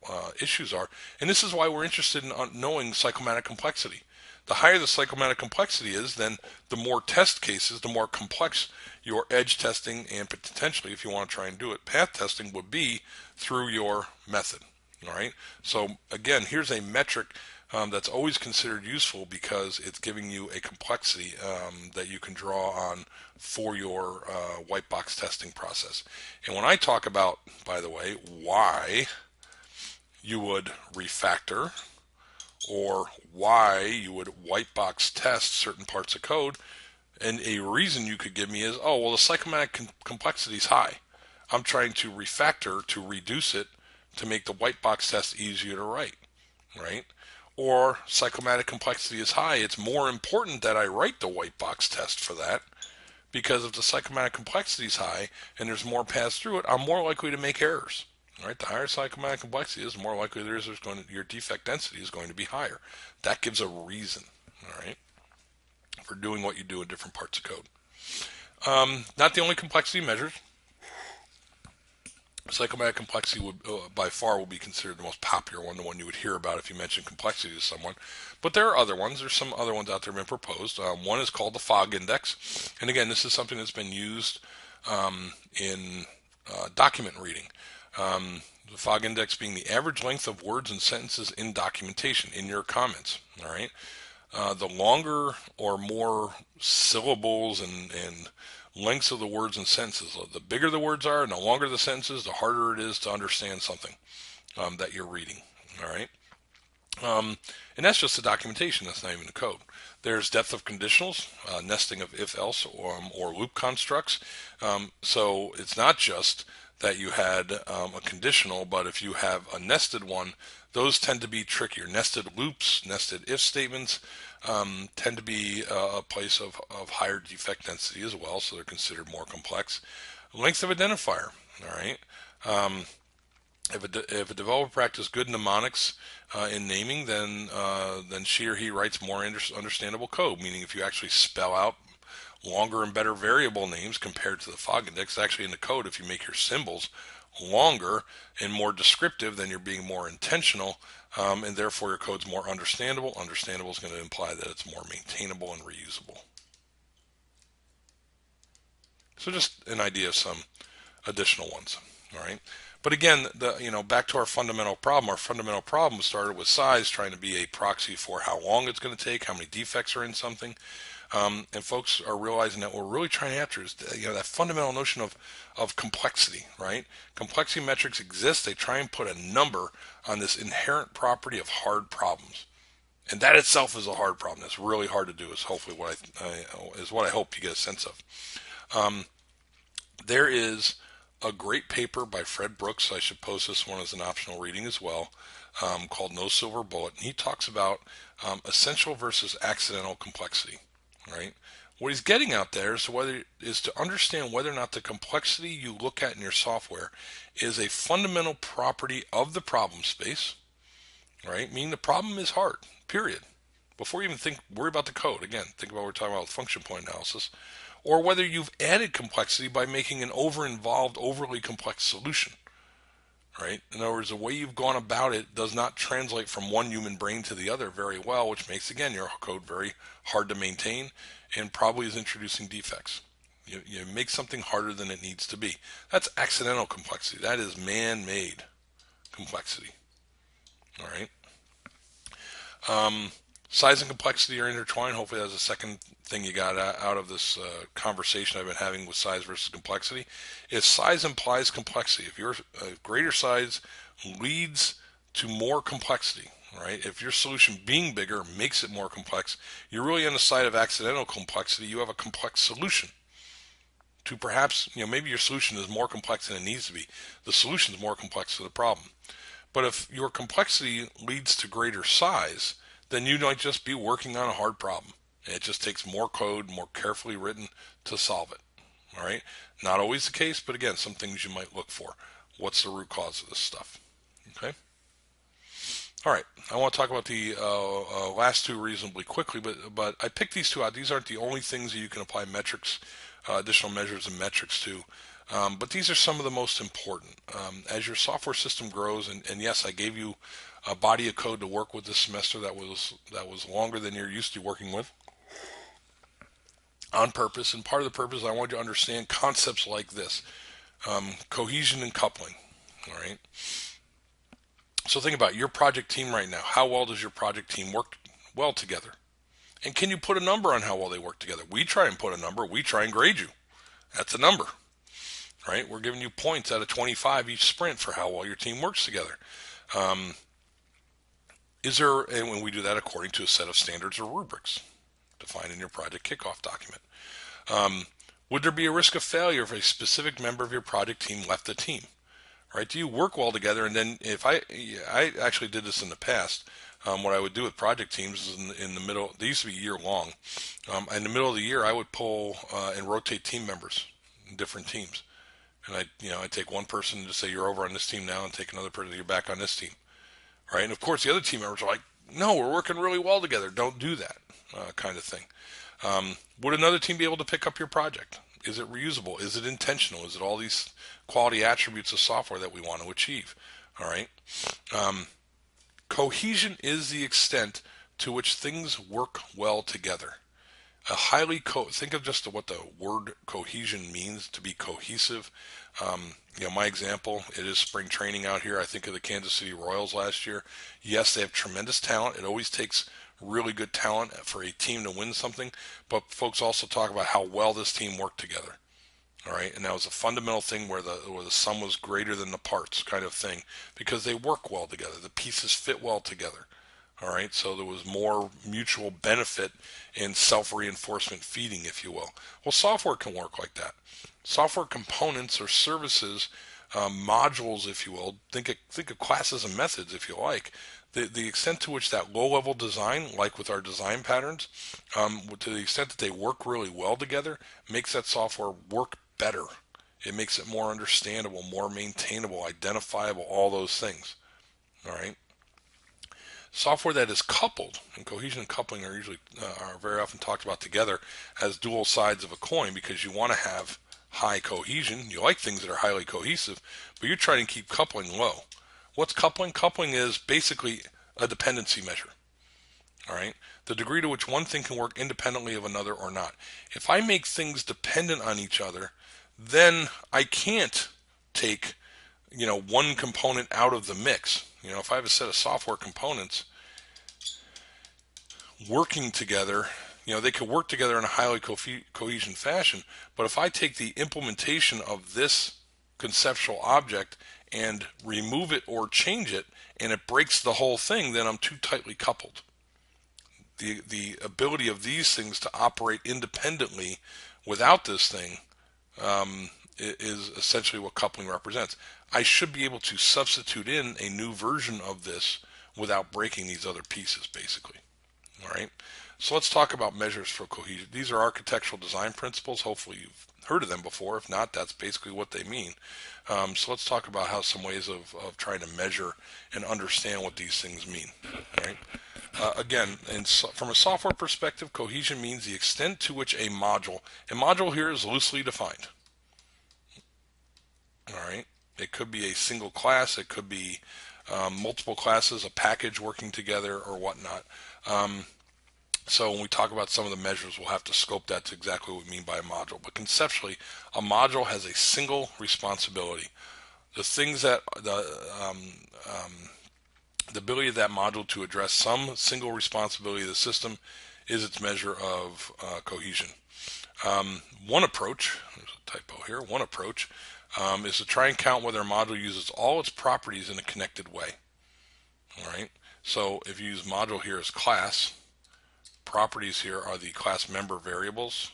issues are, and this is why we're interested in knowing cyclomatic complexity. The higher the cyclomatic complexity is, then the more test cases, the more complex your edge testing and potentially, if you want to try and do it, path testing would be through your method. All right. So again, here's a metric that's always considered useful because it's giving you a complexity that you can draw on for your white box testing process. And when I talk about, by the way, why you would refactor or why you would white box test certain parts of code, and a reason you could give me is, oh, well, the cyclomatic complexity is high. I'm trying to refactor to reduce it to make the white box test easier to write, right? Or cyclomatic complexity is high. It's more important that I write the white box test for that, because if the cyclomatic complexity is high and there's more paths through it, I'm more likely to make errors. Right, the higher cyclomatic complexity is, the more likely your defect density is going to be higher. That gives a reason, all right, for doing what you do in different parts of code. Not the only complexity measures. Cyclomatic complexity would, by far, will be considered the most popular one, the one you would hear about if you mention complexity to someone. But there are other ones. There's some other ones out there been proposed. One is called the fog index, and again, this is something that's been used in document reading. The fog index being the average length of words and sentences in documentation, in your comments. All right. The longer or more syllables and lengths of the words and sentences, the bigger the words are and the longer the sentences, the harder it is to understand something that you're reading. All right. And that's just the documentation. That's not even the code. There's depth of conditionals, nesting of if-else or loop constructs. So it's not just that you had a conditional, but if you have a nested one, those tend to be trickier. Nested loops, nested if statements tend to be a place of higher defect density as well, so they're considered more complex. Length of identifier, all right. If a developer practices good mnemonics in naming, then she or he writes more understandable code. Meaning, if you actually spell out longer and better variable names compared to the fog index, actually in the code, if you make your symbols longer and more descriptive, then you're being more intentional, and therefore your code's more understandable. Understandable is going to imply that it's more maintainable and reusable. So just an idea of some additional ones. All right. But again, back to our fundamental problem. Our fundamental problem started with size, trying to be a proxy for how long it's going to take, how many defects are in something. And folks are realizing that what we're really trying to answer is that fundamental notion of complexity, right? Complexity metrics exist. They try and put a number on this inherent property of hard problems. And that itself is a hard problem. That's really hard to do, is hopefully what I hope you get a sense of. There is a great paper by Fred Brooks. I should post this one as an optional reading as well, called No Silver Bullet. And he talks about essential versus accidental complexity. Right? What he's getting out there is to understand whether or not the complexity you look at in your software is a fundamental property of the problem space, right? Meaning the problem is hard, period. Before you even worry about the code. Again, think about what we're talking about with function point analysis. Or whether you've added complexity by making an over-involved, overly complex solution. Right? In other words, the way you've gone about it does not translate from one human brain to the other very well, which makes, again, your code very hard to maintain and probably is introducing defects. You make something harder than it needs to be. That's accidental complexity. That is man-made complexity. All right? Size and complexity are intertwined. Hopefully, that's the second thing you got out of this conversation I've been having with size versus complexity. If size implies complexity, if your greater size leads to more complexity, right? If your solution being bigger makes it more complex, you're really on the side of accidental complexity. You have a complex solution to perhaps, maybe your solution is more complex than it needs to be. The solution is more complex than the problem. But if your complexity leads to greater size, then you might just be working on a hard problem. It just takes more code, more carefully written to solve it. All right? Not always the case, but again, some things you might look for. What's the root cause of this stuff? Okay? All right. I want to talk about the last two reasonably quickly, but I picked these two out. These aren't the only things that you can apply metrics, additional measures and metrics to. But these are some of the most important. As your software system grows, and yes, I gave you a body of code to work with this semester that was longer than you're used to working with on purpose. And part of the purpose, I want you to understand concepts like this: cohesion and coupling. All right. So think about your project team right now. How well does your project team work well together? And can you put a number on how well they work together? We try and put a number. We try and grade you. That's a number. Right? We're giving you points out of 25 each sprint for how well your team works together. And when we do that according to a set of standards or rubrics defined in your project kickoff document. Would there be a risk of failure if a specific member of your project team left the team? Right? Do you work well together? And then if I actually did this in the past. What I would do with project teams is in the middle, they used to be year long. In the middle of the year, I would pull and rotate team members in different teams. And I take one person to say you're over on this team now, and take another person, you're back on this team, right? And of course, the other team members are like, no, we're working really well together. Don't do that, kind of thing. Would another team be able to pick up your project? Is it reusable? Is it intentional? Is it all these quality attributes of software that we want to achieve? All right. Cohesion is the extent to which things work well together. Think of just what the word cohesion means, to be cohesive. My example, it is spring training out here. I think of the Kansas City Royals last year. Yes, they have tremendous talent. It always takes really good talent for a team to win something, but folks also talk about how well this team worked together. All right, and that was a fundamental thing where the sum was greater than the parts kind of thing, because they work well together. The pieces fit well together. All right, so there was more mutual benefit in self-reinforcement feeding, if you will. Well, software can work like that. Software components or services, modules, if you will. Think of classes and methods, if you like. The extent to which that low-level design, like with our design patterns, to the extent that they work really well together, makes that software work better. It makes it more understandable, more maintainable, identifiable, all those things. All right. Software that is coupled, and cohesion and coupling are very often talked about together as dual sides of a coin, because you want to have high cohesion. You like things that are highly cohesive, but you're trying to keep coupling low. What's coupling? Coupling is basically a dependency measure. All right, the degree to which one thing can work independently of another or not. If I make things dependent on each other, then I can't take one component out of the mix. If I have a set of software components working together, they could work together in a highly cohesion fashion. But if I take the implementation of this conceptual object and remove it or change it, and it breaks the whole thing, then I'm too tightly coupled. The ability of these things to operate independently without this thing is essentially what coupling represents. I should be able to substitute in a new version of this without breaking these other pieces, basically. All right. So let's talk about measures for cohesion. These are architectural design principles. Hopefully you've heard of them before. If not, that's basically what they mean. So let's talk about some ways of trying to measure and understand what these things mean. All right. Again, from a software perspective, cohesion means the extent to which a module here is loosely defined. All right. It could be a single class. It could be multiple classes, a package working together, or whatnot. So when we talk about some of the measures, we'll have to scope that to exactly what we mean by a module. But conceptually, a module has a single responsibility. The things that The ability of that module to address some single responsibility of the system is its measure of cohesion. One approach, there's a typo here, one approach is to try and count whether a module uses all its properties in a connected way. All right. So if you use module here as class, properties here are the class member variables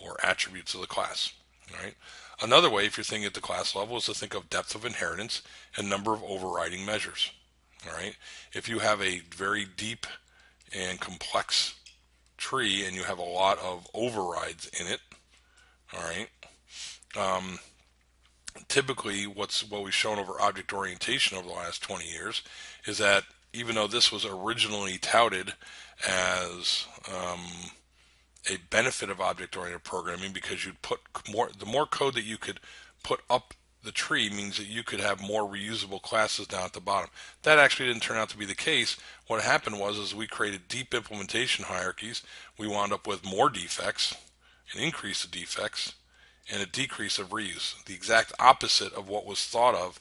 or attributes of the class. All right. Another way, if you're thinking at the class level, is to think of depth of inheritance and number of overriding measures. All right. If you have a very deep and complex tree and you have a lot of overrides in it, all right. Typically, what we've shown over object orientation over the last 20 years is that even though this was originally touted as a benefit of object-oriented programming, because you'd put the more code that you could put up the tree means that you could have more reusable classes down at the bottom. That actually didn't turn out to be the case. What happened was, as we created deep implementation hierarchies, we wound up with more defects, an increase of defects, and a decrease of reuse. The exact opposite of what was thought of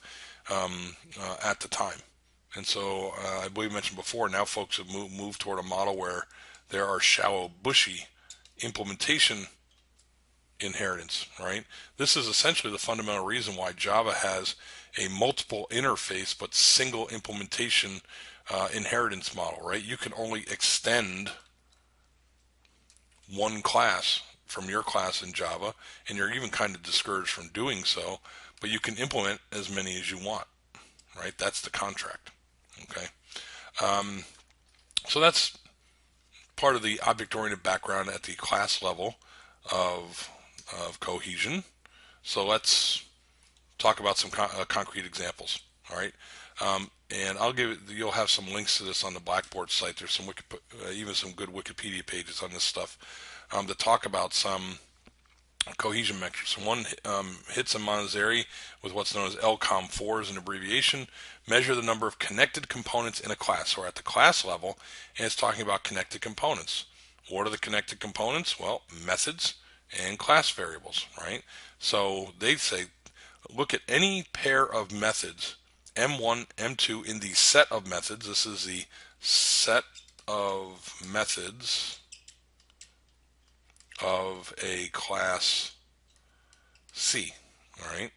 at the time. And so I believe I mentioned before, now folks have moved toward a model where there are shallow, bushy implementation inheritance, right? This is essentially the fundamental reason why Java has a multiple interface but single implementation inheritance model, right? You can only extend one class from your class in Java, and you're even kind of discouraged from doing so, but you can implement as many as you want, right? That's the contract, okay? So that's part of the object-oriented background at the class level of cohesion. So let's talk about some concrete examples, all right? And you'll have some links to this on the Blackboard site. There's some even some good Wikipedia pages on this stuff that talk about some cohesion metrics. One hits a Monazeri with what's known as LCOM4 as an abbreviation. Measure the number of connected components in a class. So we're at the class level, and it's talking about connected components. What are the connected components? Well, methods and class variables, right? So they say, look at any pair of methods, M1, M2, in the set of methods. This is the set of methods of a class C, all right?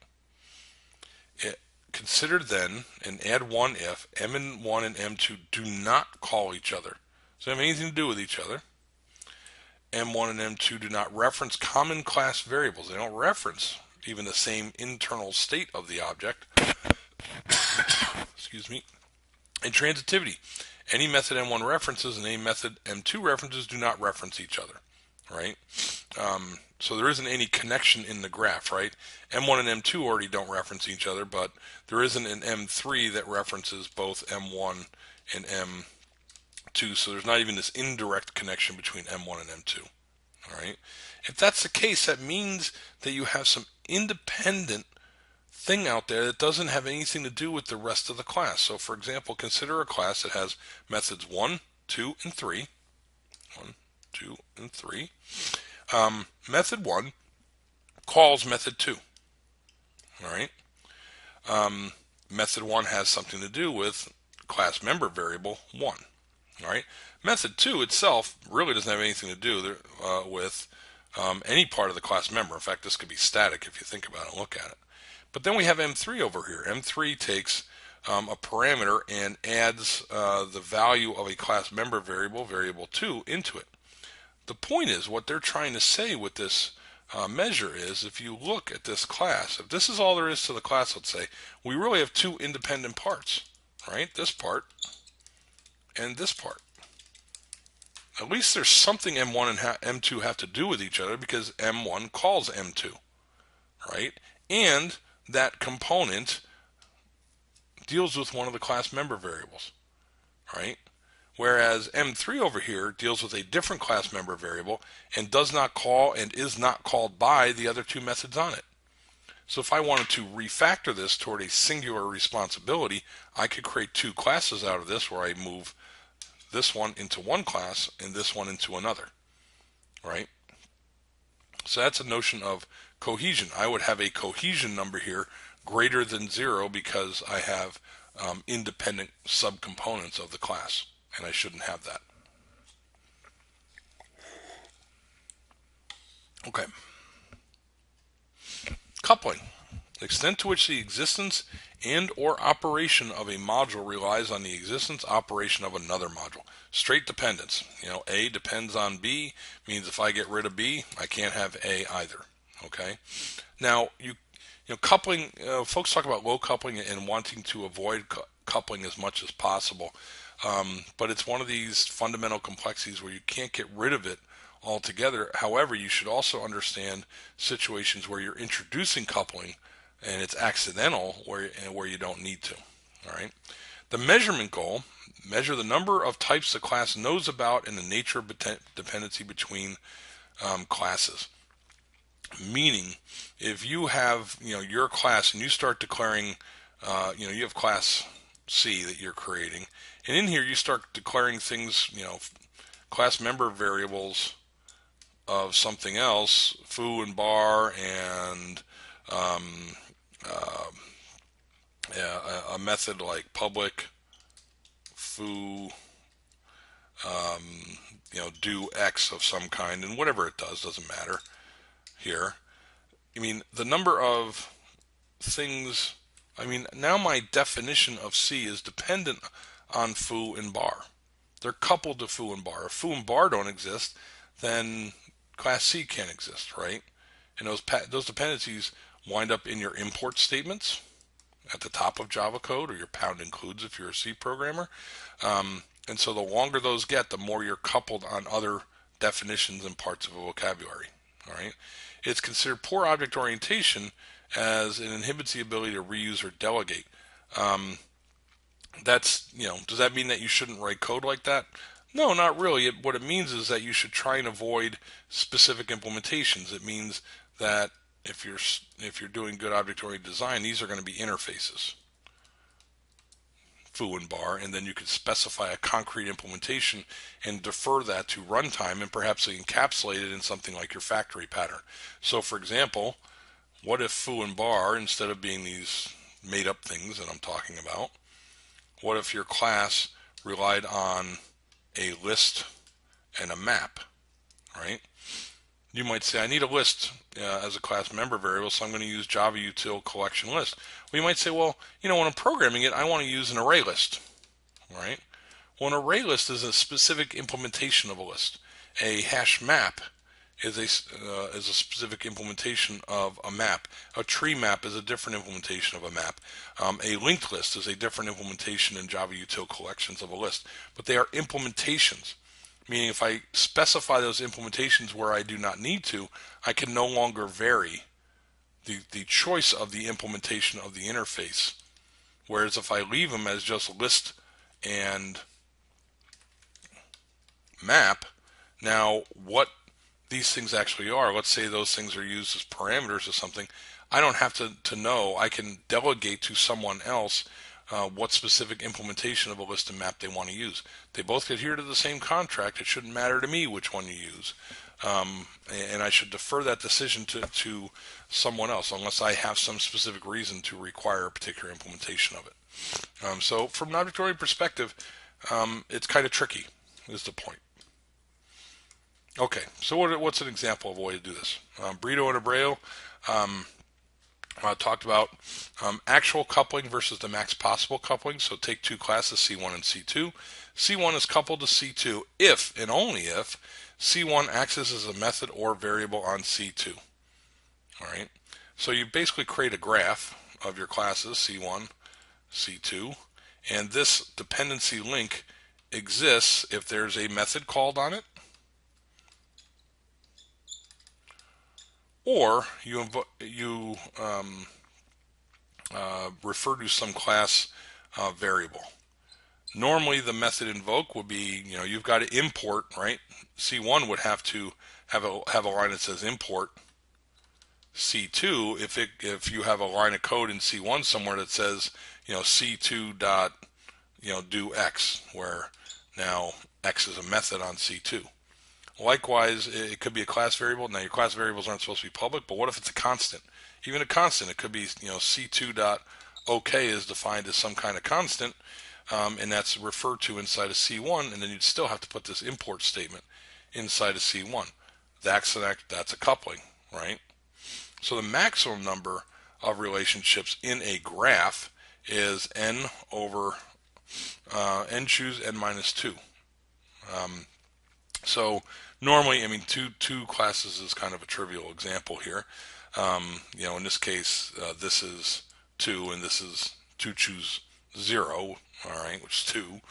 Consider then and add one if M1 and M2 do not call each other. So they have anything to do with each other. M1 and M2 do not reference common class variables. They don't reference even the same internal state of the object. Excuse me. And transitivity. Any method M1 references and any method M2 references do not reference each other, right? So there isn't any connection in the graph, right? M1 and M2 already don't reference each other, but there isn't an M3 that references both M1 and M2, so there's not even this indirect connection between M1 and M2, all right? If that's the case, that means that you have some independent thing out there that doesn't have anything to do with the rest of the class. So for example, consider a class that has methods 1, 2, and 3. 1, 2, and 3. Method 1 calls method 2. All right. Method 1 has something to do with class member variable 1. All right. Method 2 itself really doesn't have anything to do with any part of the class member. In fact, this could be static if you think about it and look at it. But then we have M3 over here. M3 takes a parameter and adds the value of a class member variable, variable 2, into it. The point is, what they're trying to say with this measure is, if you look at this class, if this is all there is to the class, let's say, we really have two independent parts, right? This part and this part. At least there's something M1 and M2 have to do with each other, because M1 calls M2, right? And that component deals with one of the class member variables, right? Whereas M3 over here deals with a different class member variable and does not call and is not called by the other two methods on it. So if I wanted to refactor this toward a singular responsibility, I could create two classes out of this, where I move this one into one class and this one into another, right? So that's a notion of cohesion. I would have a cohesion number here greater than 0 because I have independent subcomponents of the class, and I shouldn't have that. Okay. Coupling. The extent to which the existence and or operation of a module relies on the existence operation of another module. Straight dependence. A depends on B means if I get rid of B, I can't have A either. Okay. Now, coupling. Folks talk about low coupling and wanting to avoid coupling as much as possible, but it's one of these fundamental complexities where you can't get rid of it altogether. However, you should also understand situations where you're introducing coupling and it's accidental where you don't need to. All right. The measurement goal: measure the number of types the class knows about and the nature of dependency between classes. Meaning, if you have your class and you start declaring, you have class C that you're creating, and in here you start declaring things, class member variables of something else, foo and bar, and a method like public foo, do X of some kind, and whatever it does doesn't matter here. I mean, the number of things, now my definition of C is dependent on foo and bar. They're coupled to foo and bar. If foo and bar don't exist, then class C can't exist, right? And those dependencies wind up in your import statements at the top of Java code, or your pound includes if you're a C programmer. And so the longer those get, the more you're coupled on other definitions and parts of a vocabulary. All right. It's considered poor object orientation as it inhibits the ability to reuse or delegate. Does that mean that you shouldn't write code like that? No, not really. What it means is that you should try and avoid specific implementations. It means that if you're doing good object-oriented design, these are going to be interfaces, foo and bar, and then you could specify a concrete implementation and defer that to runtime and perhaps encapsulate it in something like your factory pattern. So, for example, what if foo and bar, instead of being these made-up things that I'm talking about, what if your class relied on a list and a map, right? You might say, I need a list as a class member variable, so I'm going to use Java util collection list. Well, you might say, well, when I'm programming it, I want to use an array list, right? Well, an array list is a specific implementation of a list. A hash map is a specific implementation of a map. A tree map is a different implementation of a map. A linked list is a different implementation in Java util collections of a list. But they are implementations, meaning if I specify those implementations where I do not need to, I can no longer vary the choice of the implementation of the interface. Whereas if I leave them as just list and map, now what these things actually are, let's say those things are used as parameters or something, I don't have to know. I can delegate to someone else what specific implementation of a list and map they want to use. They both adhere to the same contract. It shouldn't matter to me which one you use. And I should defer that decision to someone else unless I have some specific reason to require a particular implementation of it. So from an object-oriented perspective, it's kind of tricky, is the point. Okay, so what's an example of a way to do this? Brito and Abreu talked about actual coupling versus the max possible coupling. So take two classes, C1 and C2. C1 is coupled to C2 if and only if C1 acts as a method or variable on C2. All right. So you basically create a graph of your classes, C1, C2, and this dependency link exists if there's a method called on it, or you refer to some class variable. Normally, the method invoke would be, you've got to import, right? C1 would have to have a line that says import C2 if you have a line of code in C1 somewhere that says, C2 dot, do X, where now X is a method on C2. Likewise, it could be a class variable. Now, your class variables aren't supposed to be public, but what if it's a constant? even a constant. It could be, C2 dot OK is defined as some kind of constant, and that's referred to inside of C1, and then you'd still have to put this import statement inside of C1. That's a coupling, right? So the maximum number of relationships in a graph is n over n choose n minus 2. So normally, I mean, two classes is kind of a trivial example here. In this case, this is 2, and this is 2 choose 0, all right, which is 2.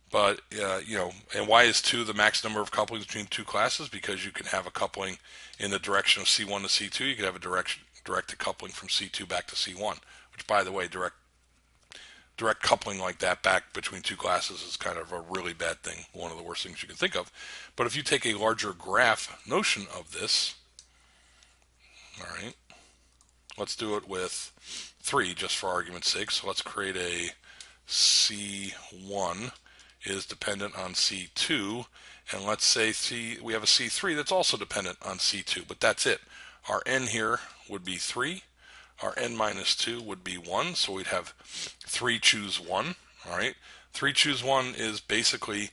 But, and why is 2 the max number of couplings between two classes? Because you can have a coupling in the direction of C1 to C2. You could have a direct coupling from C2 back to C1, which, by the way, direct coupling like that back between two classes is kind of a really bad thing, one of the worst things you can think of. But if you take a larger graph notion of this, all right, let's do it with 3 just for argument's sake. So let's create a C1 is dependent on C2, and let's say we have a C3 that's also dependent on C2, but that's it. Our n here would be 3. Our n minus 2 would be 1, so we'd have 3 choose 1, all right? 3 choose 1 is basically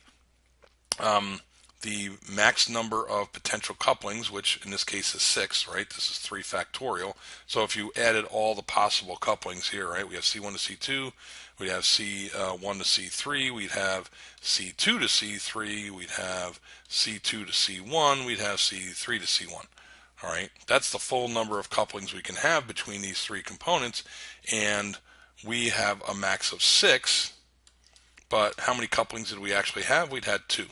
the max number of potential couplings, which in this case is 6, right? This is 3 factorial. So if you added all the possible couplings here, right, we have C1 to C2, we'd have C1 to C3, we'd have C2 to C3, we'd have C2 to C1, we'd have C3 to C1. All right, that's the full number of couplings we can have between these 3 components, and we have a max of 6, but how many couplings did we actually have? We'd had 2.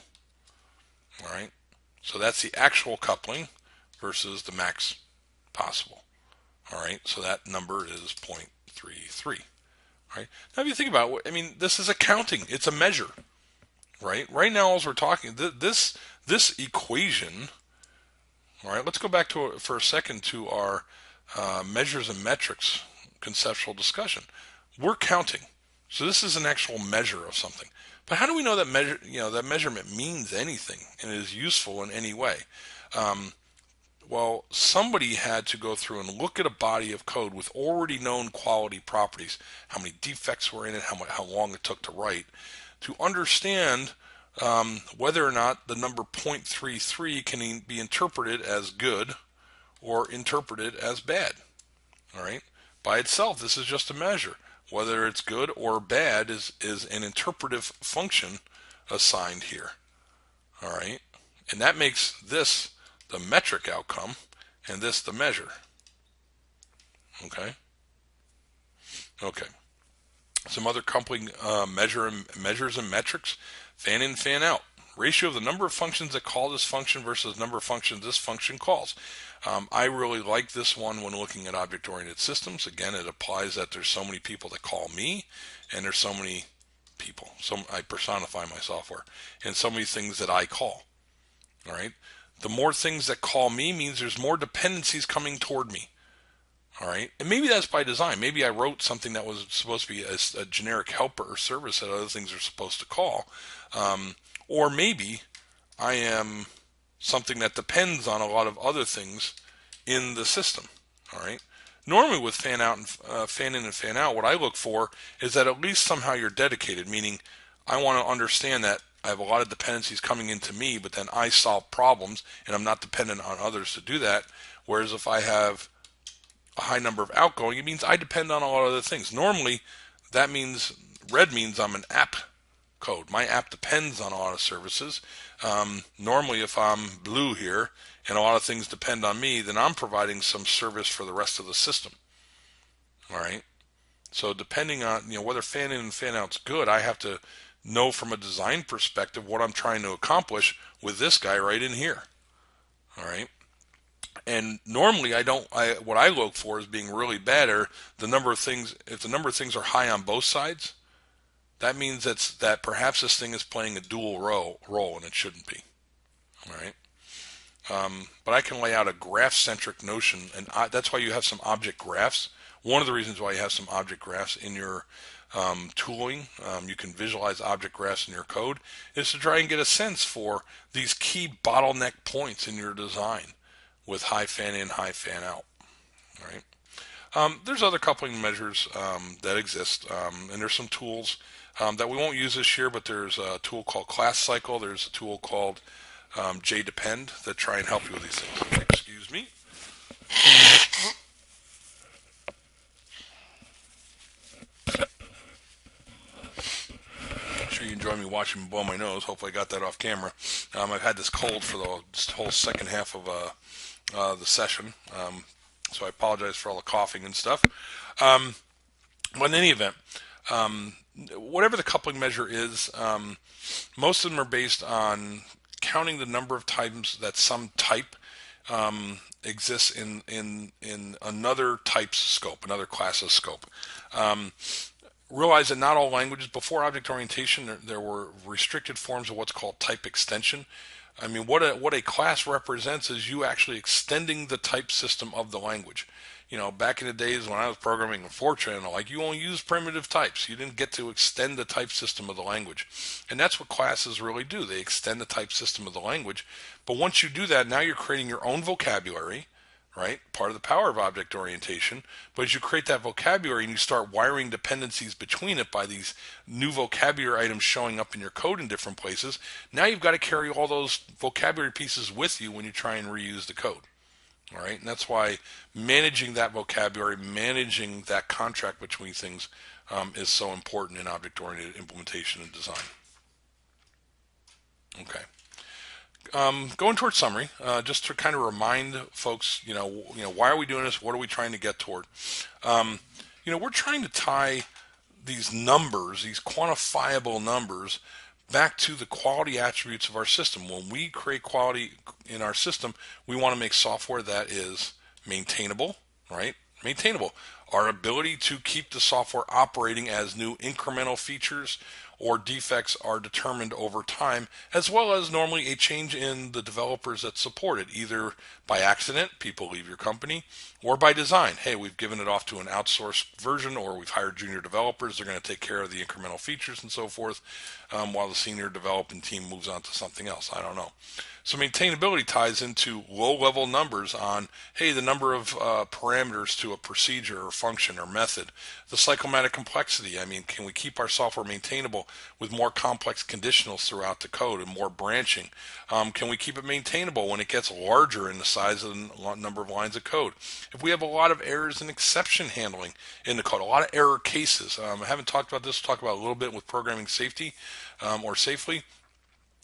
All right, so that's the actual coupling versus the max possible. All right, so that number is 0.33. All right, now if you think about it, I mean, this is accounting. It's a measure, right? Right now, as we're talking, this equation. All right, let's go back to for a second to our measures and metrics conceptual discussion. We're counting, so this is an actual measure of something. But how do we know that that measurement means anything and is useful in any way? Well, somebody had to go through and look at a body of code with already known quality properties, how many defects were in it, how long it took to write, to understand whether or not the number 0.33 can be interpreted as good or interpreted as bad. All right, by itself, this is just a measure. Whether it's good or bad is an interpretive function assigned here. All right, and that makes this the metric outcome and this the measure. Okay. Some other coupling measures and metrics: fan in, fan out. Ratio of the number of functions that call this function versus the number of functions this function calls. I really like this one when looking at object-oriented systems. Again, it applies that there's so many people that call me, and there's so many people. I personify my software, and so many things that I call. All right. The more things that call me means there's more dependencies coming toward me. All right, and maybe that's by design. Maybe I wrote something that was supposed to be a generic helper or service that other things are supposed to call, or maybe I am something that depends on a lot of other things in the system. All right. Normally with fan out and fan in and fan out, what I look for is that at least somehow you're dedicated, meaning I want to understand that I have a lot of dependencies coming into me, but then I solve problems and I'm not dependent on others to do that. Whereas if I have a high number of outgoing, it means I depend on a lot of other things. Normally, that means red means I'm an app code. My app depends on a lot of services. Normally, if I'm blue here and a lot of things depend on me, then I'm providing some service for the rest of the system. All right. So depending on whether fan in and fan out's good, I have to know from a design perspective what I'm trying to accomplish with this guy right in here. All right. And normally what I look for is being really bad or the number of things. If the number of things are high on both sides, that means that perhaps this thing is playing a dual role and it shouldn't be. All right. But I can lay out a graph-centric notion, and that's why you have some object graphs. One of the reasons why you have some object graphs in your tooling, you can visualize object graphs in your code, is to try and get a sense for these key bottleneck points in your design with high fan in, high fan out. All right. There's other coupling measures that exist, and there's some tools that we won't use this year, but there's a tool called Class Cycle. There's a tool called JDepend that try and help you with these things. Excuse me. I'm sure you enjoy me watching me blow my nose. Hopefully I got that off camera. I've had this cold for the whole second half of the session, so I apologize for all the coughing and stuff. Um, but in any event, um, whatever the coupling measure is, most of them are based on counting the number of times that some type exists in another type's scope, another class's scope. Um, Realize that not all languages, before object orientation, there were restricted forms of what's called type extension. I mean, what a class represents is you actually extending the type system of the language. You know, back in the days when I was programming in Fortran, like, you only use primitive types. You didn't get to extend the type system of the language. And that's what classes really do. They extend the type system of the language. But once you do that, now you're creating your own vocabulary, right? Part of the power of object orientation. But as you create that vocabulary and you start wiring dependencies between it by these new vocabulary items showing up in your code in different places, now you've got to carry all those vocabulary pieces with you when you try and reuse the code. All right, and that's why managing that vocabulary, managing that contract between things is so important in object-oriented implementation and design. Okay. Going towards summary, just to kind of remind folks, why are we doing this? What are we trying to get toward? Um, we're trying to tie these numbers, these quantifiable numbers, back to the quality attributes of our system. When we create quality in our system, we want to make software that is maintainable, right? Maintainable. Our ability to keep the software operating as new incremental features or defects are determined over time, as well as normally a change in the developers that support it, either by accident, people leave your company, or by design. Hey, we've given it off to an outsourced version, or we've hired junior developers. They're going to take care of the incremental features and so forth, while the senior development team moves on to something else. I don't know. So maintainability ties into low-level numbers on, hey, the number of parameters to a procedure or function or method. The cyclomatic complexity, I mean, can we keep our software maintainable with more complex conditionals throughout the code and more branching? Can we keep it maintainable when it gets larger in the size of the number of lines of code? If we have a lot of errors and exception handling in the code, a lot of error cases. I haven't talked about this. We'll talk about it a little bit with programming safety or safely.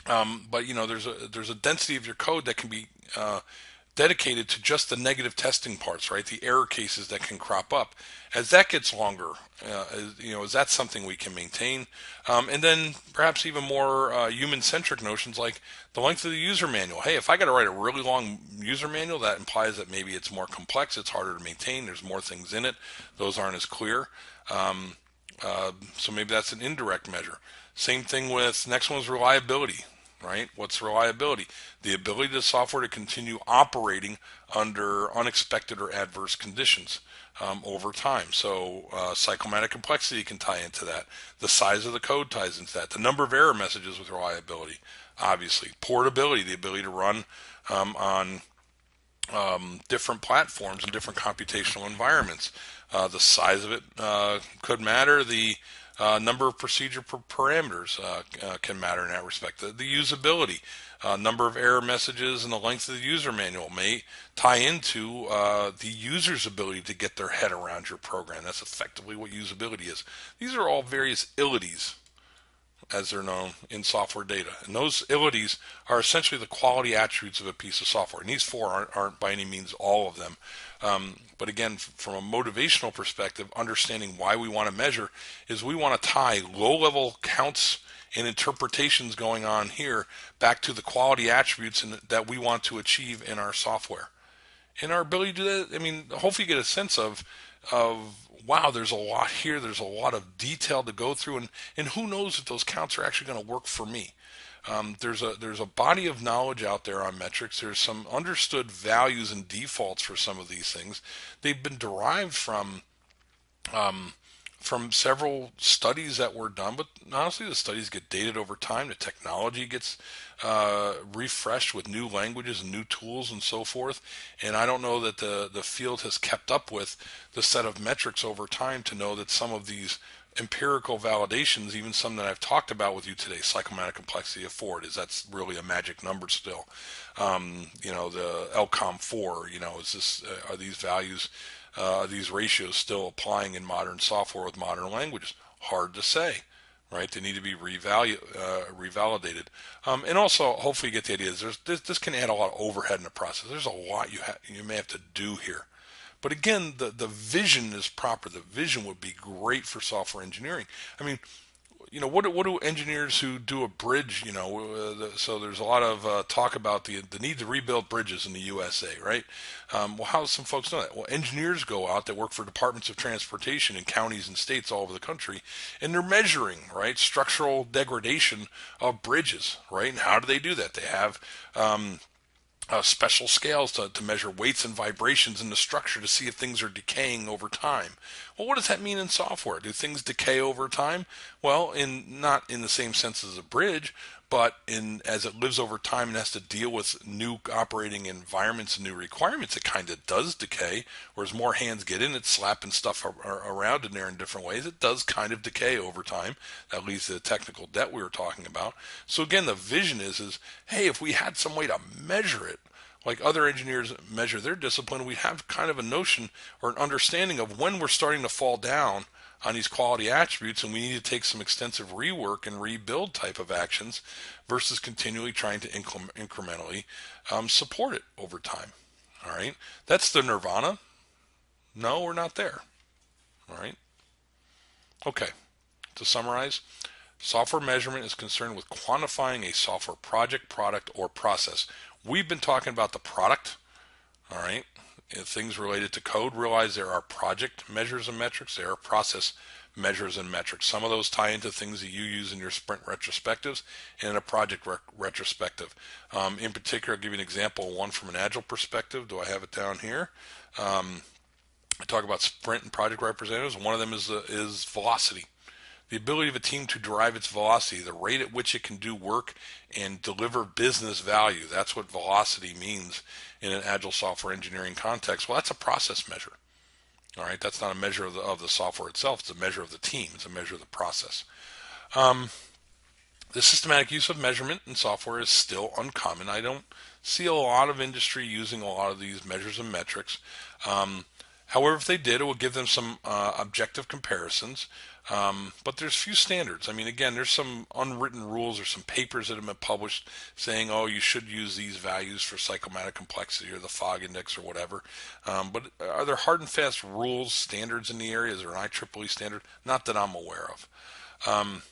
But there's a density of your code that can be dedicated to just the negative testing parts, right? The error cases that can crop up. As that gets longer, is that something we can maintain? And then perhaps even more human-centric notions like the length of the user manual. Hey, if I got to write a really long user manual, that implies that maybe it's more complex, it's harder to maintain, there's more things in it, those aren't as clear. So maybe that's an indirect measure. Same thing with next one's reliability, right? What's reliability? The ability of the software to continue operating under unexpected or adverse conditions over time. So cyclomatic complexity can tie into that. The size of the code ties into that. The number of error messages with reliability, obviously. Portability, the ability to run on different platforms and different computational environments. The size of it could matter. The number of procedure parameters can matter in that respect. The usability, number of error messages, and the length of the user manual may tie into the user's ability to get their head around your program. That's effectively what usability is. These are all various ilities, as they're known in software data. And those ilities are essentially the quality attributes of a piece of software. And these four aren't by any means all of them. But again, from a motivational perspective, understanding why we want to measure is we want to tie low-level counts and interpretations going on here back to the quality attributes that we want to achieve in our software. And our ability to do that, I mean, hopefully you get a sense of wow, there's a lot here. There's a lot of detail to go through, and who knows if those counts are actually going to work for me. There's a body of knowledge out there on metrics. There's some understood values and defaults for some of these things. They've been derived from from several studies that were done, but honestly, the studies get dated over time. The technology gets refreshed with new languages and new tools and so forth. And I don't know that the field has kept up with the set of metrics over time to know that some of these empirical validations, even some that I've talked about with you today, psychomatic complexity of 4, is that's really a magic number still. The LCOM 4, is this are these values, these ratios still applying in modern software with modern languages? Hard to say, right? They need to be revalidated. And also, hopefully, you get the idea. This can add a lot of overhead in the process. There's a lot you may have to do here. But again, the vision is proper. The vision would be great for software engineering. I mean, what do engineers who do a bridge, so there's a lot of talk about the need to rebuild bridges in the USA, right? Well, how do some folks know that? Well, engineers go out that work for departments of transportation in counties and states all over the country, and they're measuring, right, structural degradation of bridges, right? And how do they do that? They have special scales to measure weights and vibrations in the structure to see if things are decaying over time. Well, what does that mean in software? Do things decay over time? Well, not in the same sense as a bridge, but as it lives over time and has to deal with new operating environments and new requirements, it kind of does decay. Whereas more hands get in it, slapping stuff around in there in different ways, it does kind of decay over time. That leads to the technical debt we were talking about. So again, the vision is hey, if we had some way to measure it, like other engineers measure their discipline, we have kind of a notion or an understanding of when we're starting to fall down on these quality attributes, and we need to take some extensive rework and rebuild type of actions versus continually trying to incrementally support it over time. All right, that's the nirvana. No, we're not there. All right. Okay. To summarize, software measurement is concerned with quantifying a software project, product, or process. We've been talking about the product. All right. Things related to code, realize there are project measures and metrics, there are process measures and metrics. Some of those tie into things that you use in your sprint retrospectives and in a project retrospective. In particular, I'll give you an example, one from an agile perspective. Do I have it down here? I talk about sprint and project representatives. One of them is velocity. The ability of a team to drive its velocity, the rate at which it can do work and deliver business value. That's what velocity means in an agile software engineering context. Well, that's a process measure. All right, that's not a measure of the software itself. It's a measure of the team. It's a measure of the process. The systematic use of measurement in software is still uncommon. I don't see a lot of industry using a lot of these measures and metrics. However, if they did, it would give them some objective comparisons. But there's few standards. I mean, again, there's some unwritten rules or some papers that have been published saying, oh, you should use these values for psychomatic complexity or the fog index or whatever. But are there hard and fast rules, standards in the area? Is there an IEEE standard? Not that I'm aware of.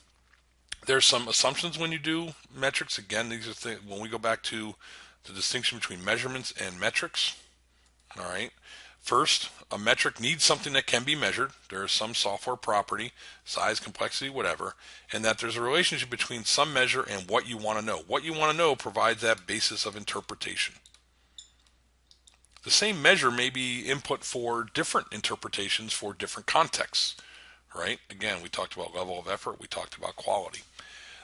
There's some assumptions when you do metrics. Again, these are things, when we go back to the distinction between measurements and metrics. All right. First, a metric needs something that can be measured. There is some software property, size, complexity, whatever, and that there's a relationship between some measure and what you want to know. What you want to know provides that basis of interpretation. The same measure may be input for different interpretations for different contexts, right? Again, we talked about level of effort, we talked about quality.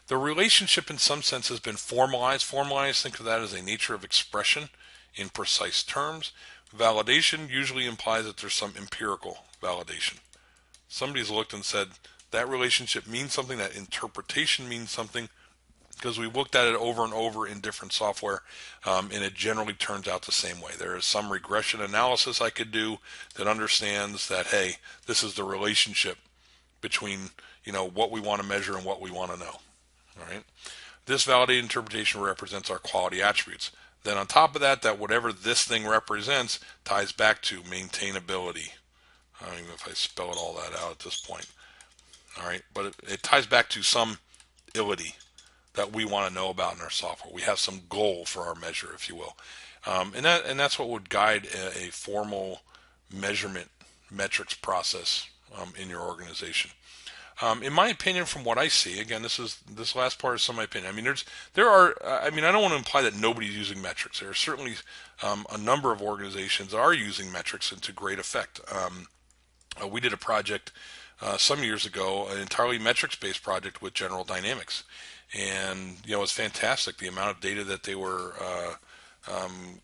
The relationship in some sense has been formalized. Formalized, think of that as a nature of expression in precise terms. Validation usually implies that there's some empirical validation. Somebody's looked and said that relationship means something, that interpretation means something, because we've looked at it over and over in different software, and it generally turns out the same way. There is some regression analysis I could do that understands that, hey, this is the relationship between what we want to measure and what we want to know. All right. This validated interpretation represents our quality attributes. Then on top of that, that whatever this thing represents ties back to maintainability. I don't even know if I spelled all that out at this point. All right, but it ties back to some ility that we want to know about in our software. We have some goal for our measure, if you will, and that's what would guide a formal measurement metrics process in your organization. In my opinion, from what I see, again, this last part is some of my opinion. I mean, I don't want to imply that nobody's using metrics. There are certainly a number of organizations that are using metrics and to great effect. We did a project some years ago an entirely metrics-based project with General Dynamics, and it's fantastic the amount of data that they were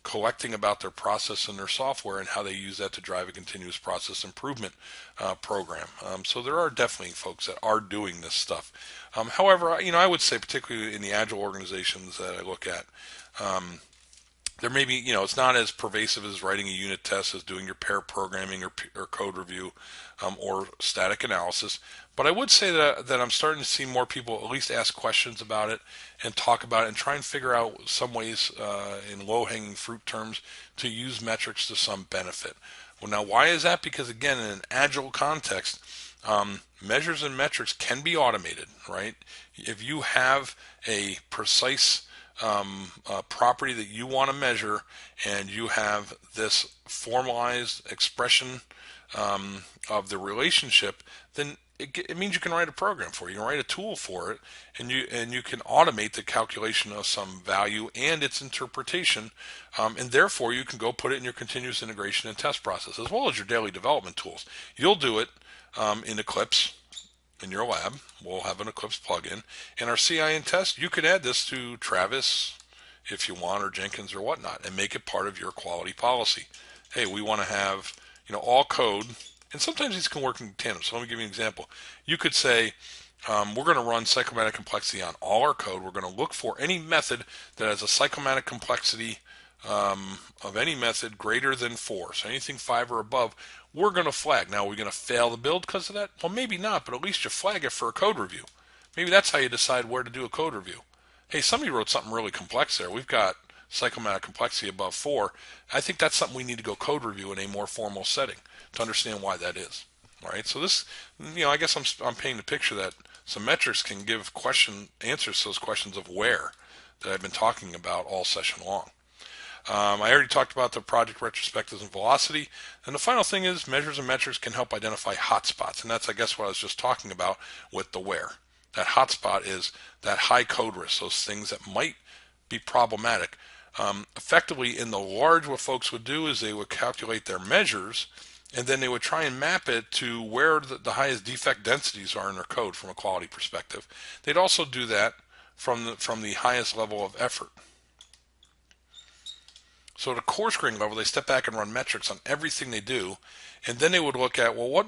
collecting about their process and their software and how they use that to drive a continuous process improvement program. So there are definitely folks that are doing this stuff. However, I would say particularly in the agile organizations that I look at, there may be, it's not as pervasive as writing a unit test as doing your pair programming or code review or static analysis. But I would say that I'm starting to see more people at least ask questions about it and talk about it and try and figure out some ways in low-hanging fruit terms to use metrics to some benefit. Well, now, why is that? Because, again, in an agile context, measures and metrics can be automated, right? If you have a precise property that you want to measure and you have this formalized expression of the relationship, then it means you can write a program for it. You can write a tool for it, and you can automate the calculation of some value and its interpretation, and therefore you can go put it in your continuous integration and test process as well as your daily development tools. You'll do it in Eclipse. In your lab, we'll have an Eclipse plugin. In our CI and test, you could add this to Travis if you want, or Jenkins or whatnot, and make it part of your quality policy. Hey, we want to have all code, and sometimes these can work in tandem. So let me give you an example. You could say, we're going to run cyclomatic complexity on all our code. We're going to look for any method that has a cyclomatic complexity of any method greater than 4. So anything 5 or above, we're going to flag. Now, are we going to fail the build because of that? Well, maybe not, but at least you flag it for a code review. Maybe that's how you decide where to do a code review. Hey, somebody wrote something really complex there. We've got cyclomatic complexity above 4. I think that's something we need to go code review in a more formal setting to understand why that is. All right, so this, I guess I'm painting the picture that some metrics can give answers to those questions of where that I've been talking about all session long. I already talked about the project retrospectives and velocity. And the final thing is measures and metrics can help identify hotspots. And that's, I guess, what I was just talking about with the where. That hotspot is that high code risk, those things that might be problematic. Effectively, in the large, what folks would do is they would calculate their measures, and then they would try and map it to where the highest defect densities are in their code from a quality perspective. They'd also do that from the highest level of effort. So at a coarse grain level, they step back and run metrics on everything they do, and then they would look at, well, what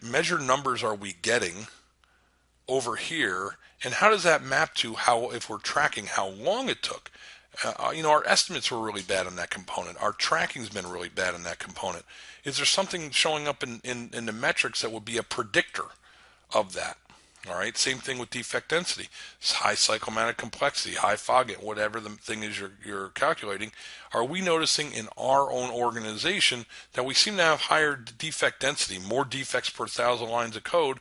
measure numbers are we getting over here, and how does that map to how, if we're tracking how long it took? Our estimates were really bad on that component. Our tracking's been really bad on that component. Is there something showing up in the metrics that would be a predictor of that? All right, same thing with defect density. It's high cyclomatic complexity, high fogget, whatever the thing is you're calculating. Are we noticing in our own organization that we seem to have higher defect density, more defects per 1,000 lines of code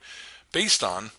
based on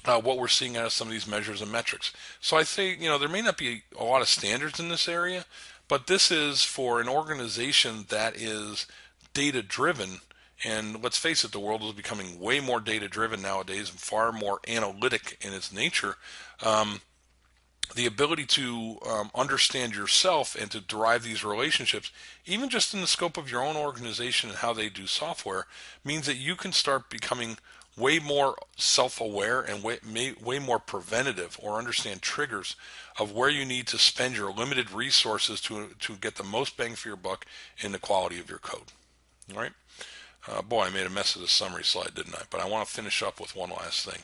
what we're seeing out of some of these measures and metrics? So I say, there may not be a lot of standards in this area, but this is for an organization that is data-driven. And let's face it, the world is becoming way more data-driven nowadays and far more analytic in its nature. The ability to understand yourself and to derive these relationships, even just in the scope of your own organization and how they do software, means that you can start becoming way more self-aware and way more preventative, or understand triggers of where you need to spend your limited resources to get the most bang for your buck in the quality of your code. All right? Boy, I made a mess of this summary slide, didn't I? But I want to finish up with one last thing.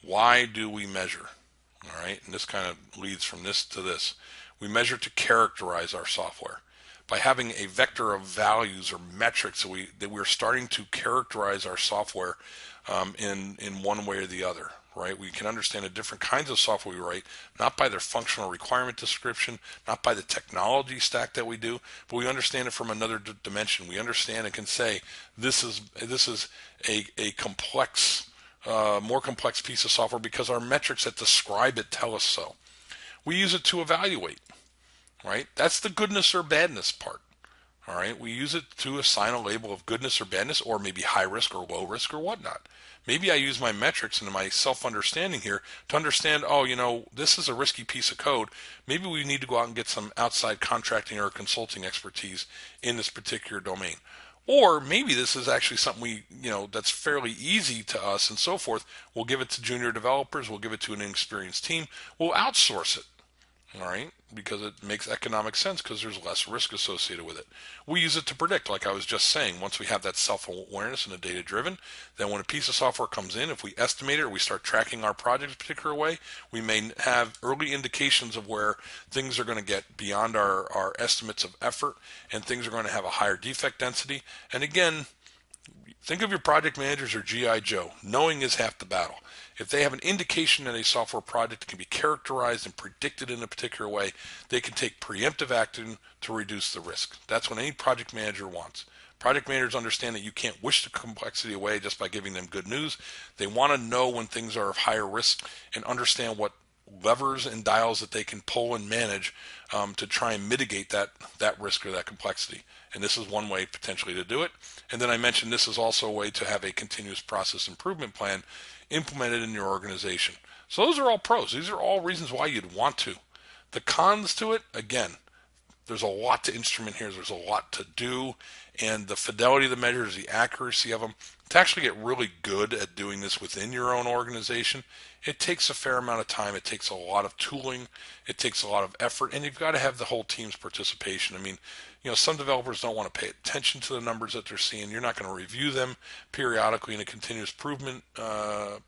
Why do we measure? All right, and this kind of leads from this to this. We measure to characterize our software. By having a vector of values or metrics that we're starting to characterize our software in one way or the other. Right? We can understand the different kinds of software we write, not by their functional requirement description, not by the technology stack that we do, but we understand it from another dimension. We understand and can say, this is a complex, more complex piece of software because our metrics that describe it tell us so. We use it to evaluate, right? That's the goodness or badness part. All right, we use it to assign a label of goodness or badness, or maybe high risk or low risk or whatnot. Maybe I use my metrics and my self-understanding here to understand, this is a risky piece of code. Maybe we need to go out and get some outside contracting or consulting expertise in this particular domain. Or maybe this is actually something that's fairly easy to us and so forth. We'll give it to junior developers. We'll give it to an inexperienced team. We'll outsource it. All right, because it makes economic sense because there's less risk associated with it. We use it to predict, like I was just saying. Once we have that self-awareness and a data-driven, then when a piece of software comes in, if we estimate it or we start tracking our project a particular way, we may have early indications of where things are going to get beyond our estimates of effort, and things are going to have a higher defect density. And again, think of your project managers or GI Joe. Knowing is half the battle. If they have an indication that a software project can be characterized and predicted in a particular way, they can take preemptive action to reduce the risk. That's what any project manager wants. Project managers understand that you can't wish the complexity away just by giving them good news. They want to know when things are of higher risk and understand what levers and dials that they can pull and manage to try and mitigate that risk or that complexity. And this is one way potentially to do it. And then I mentioned this is also a way to have a continuous process improvement plan implemented in your organization. So those are all pros. These are all reasons why you'd want to. The cons to it, again, there's a lot to instrument here. There's a lot to do, and the fidelity of the measures, the accuracy of them. To actually get really good at doing this within your own organization, it takes a fair amount of time. It takes a lot of tooling. It takes a lot of effort, and you've got to have the whole team's participation. I mean, some developers don't want to pay attention to the numbers that they're seeing. You're not going to review them periodically in a continuous improvement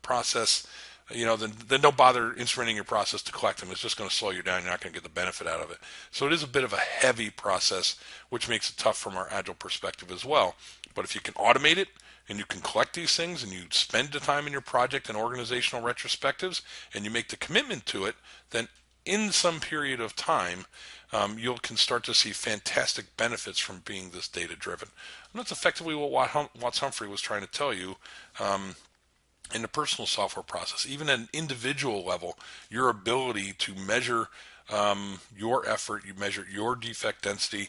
process. Then don't bother instrumenting your process to collect them. It's just going to slow you down. You're not going to get the benefit out of it. So it is a bit of a heavy process, which makes it tough from our agile perspective as well. But if you can automate it and you can collect these things and you spend the time in your project and organizational retrospectives and you make the commitment to it, then in some period of time, you can start to see fantastic benefits from being this data driven. And that's effectively what Watts Humphrey was trying to tell you. In the personal software process, even at an individual level, your ability to measure your effort, you measure your defect density,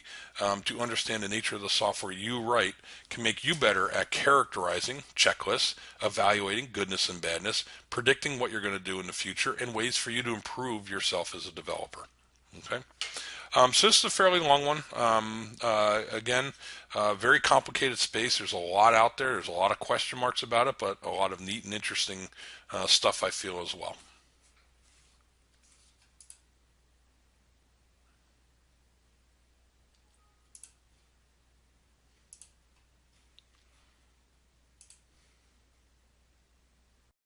to understand the nature of the software you write can make you better at characterizing checklists, evaluating goodness and badness, predicting what you're going to do in the future, and ways for you to improve yourself as a developer. Okay. So this is a fairly long one. Again, very complicated space. There's a lot out there. There's a lot of question marks about it, but a lot of neat and interesting stuff I feel as well.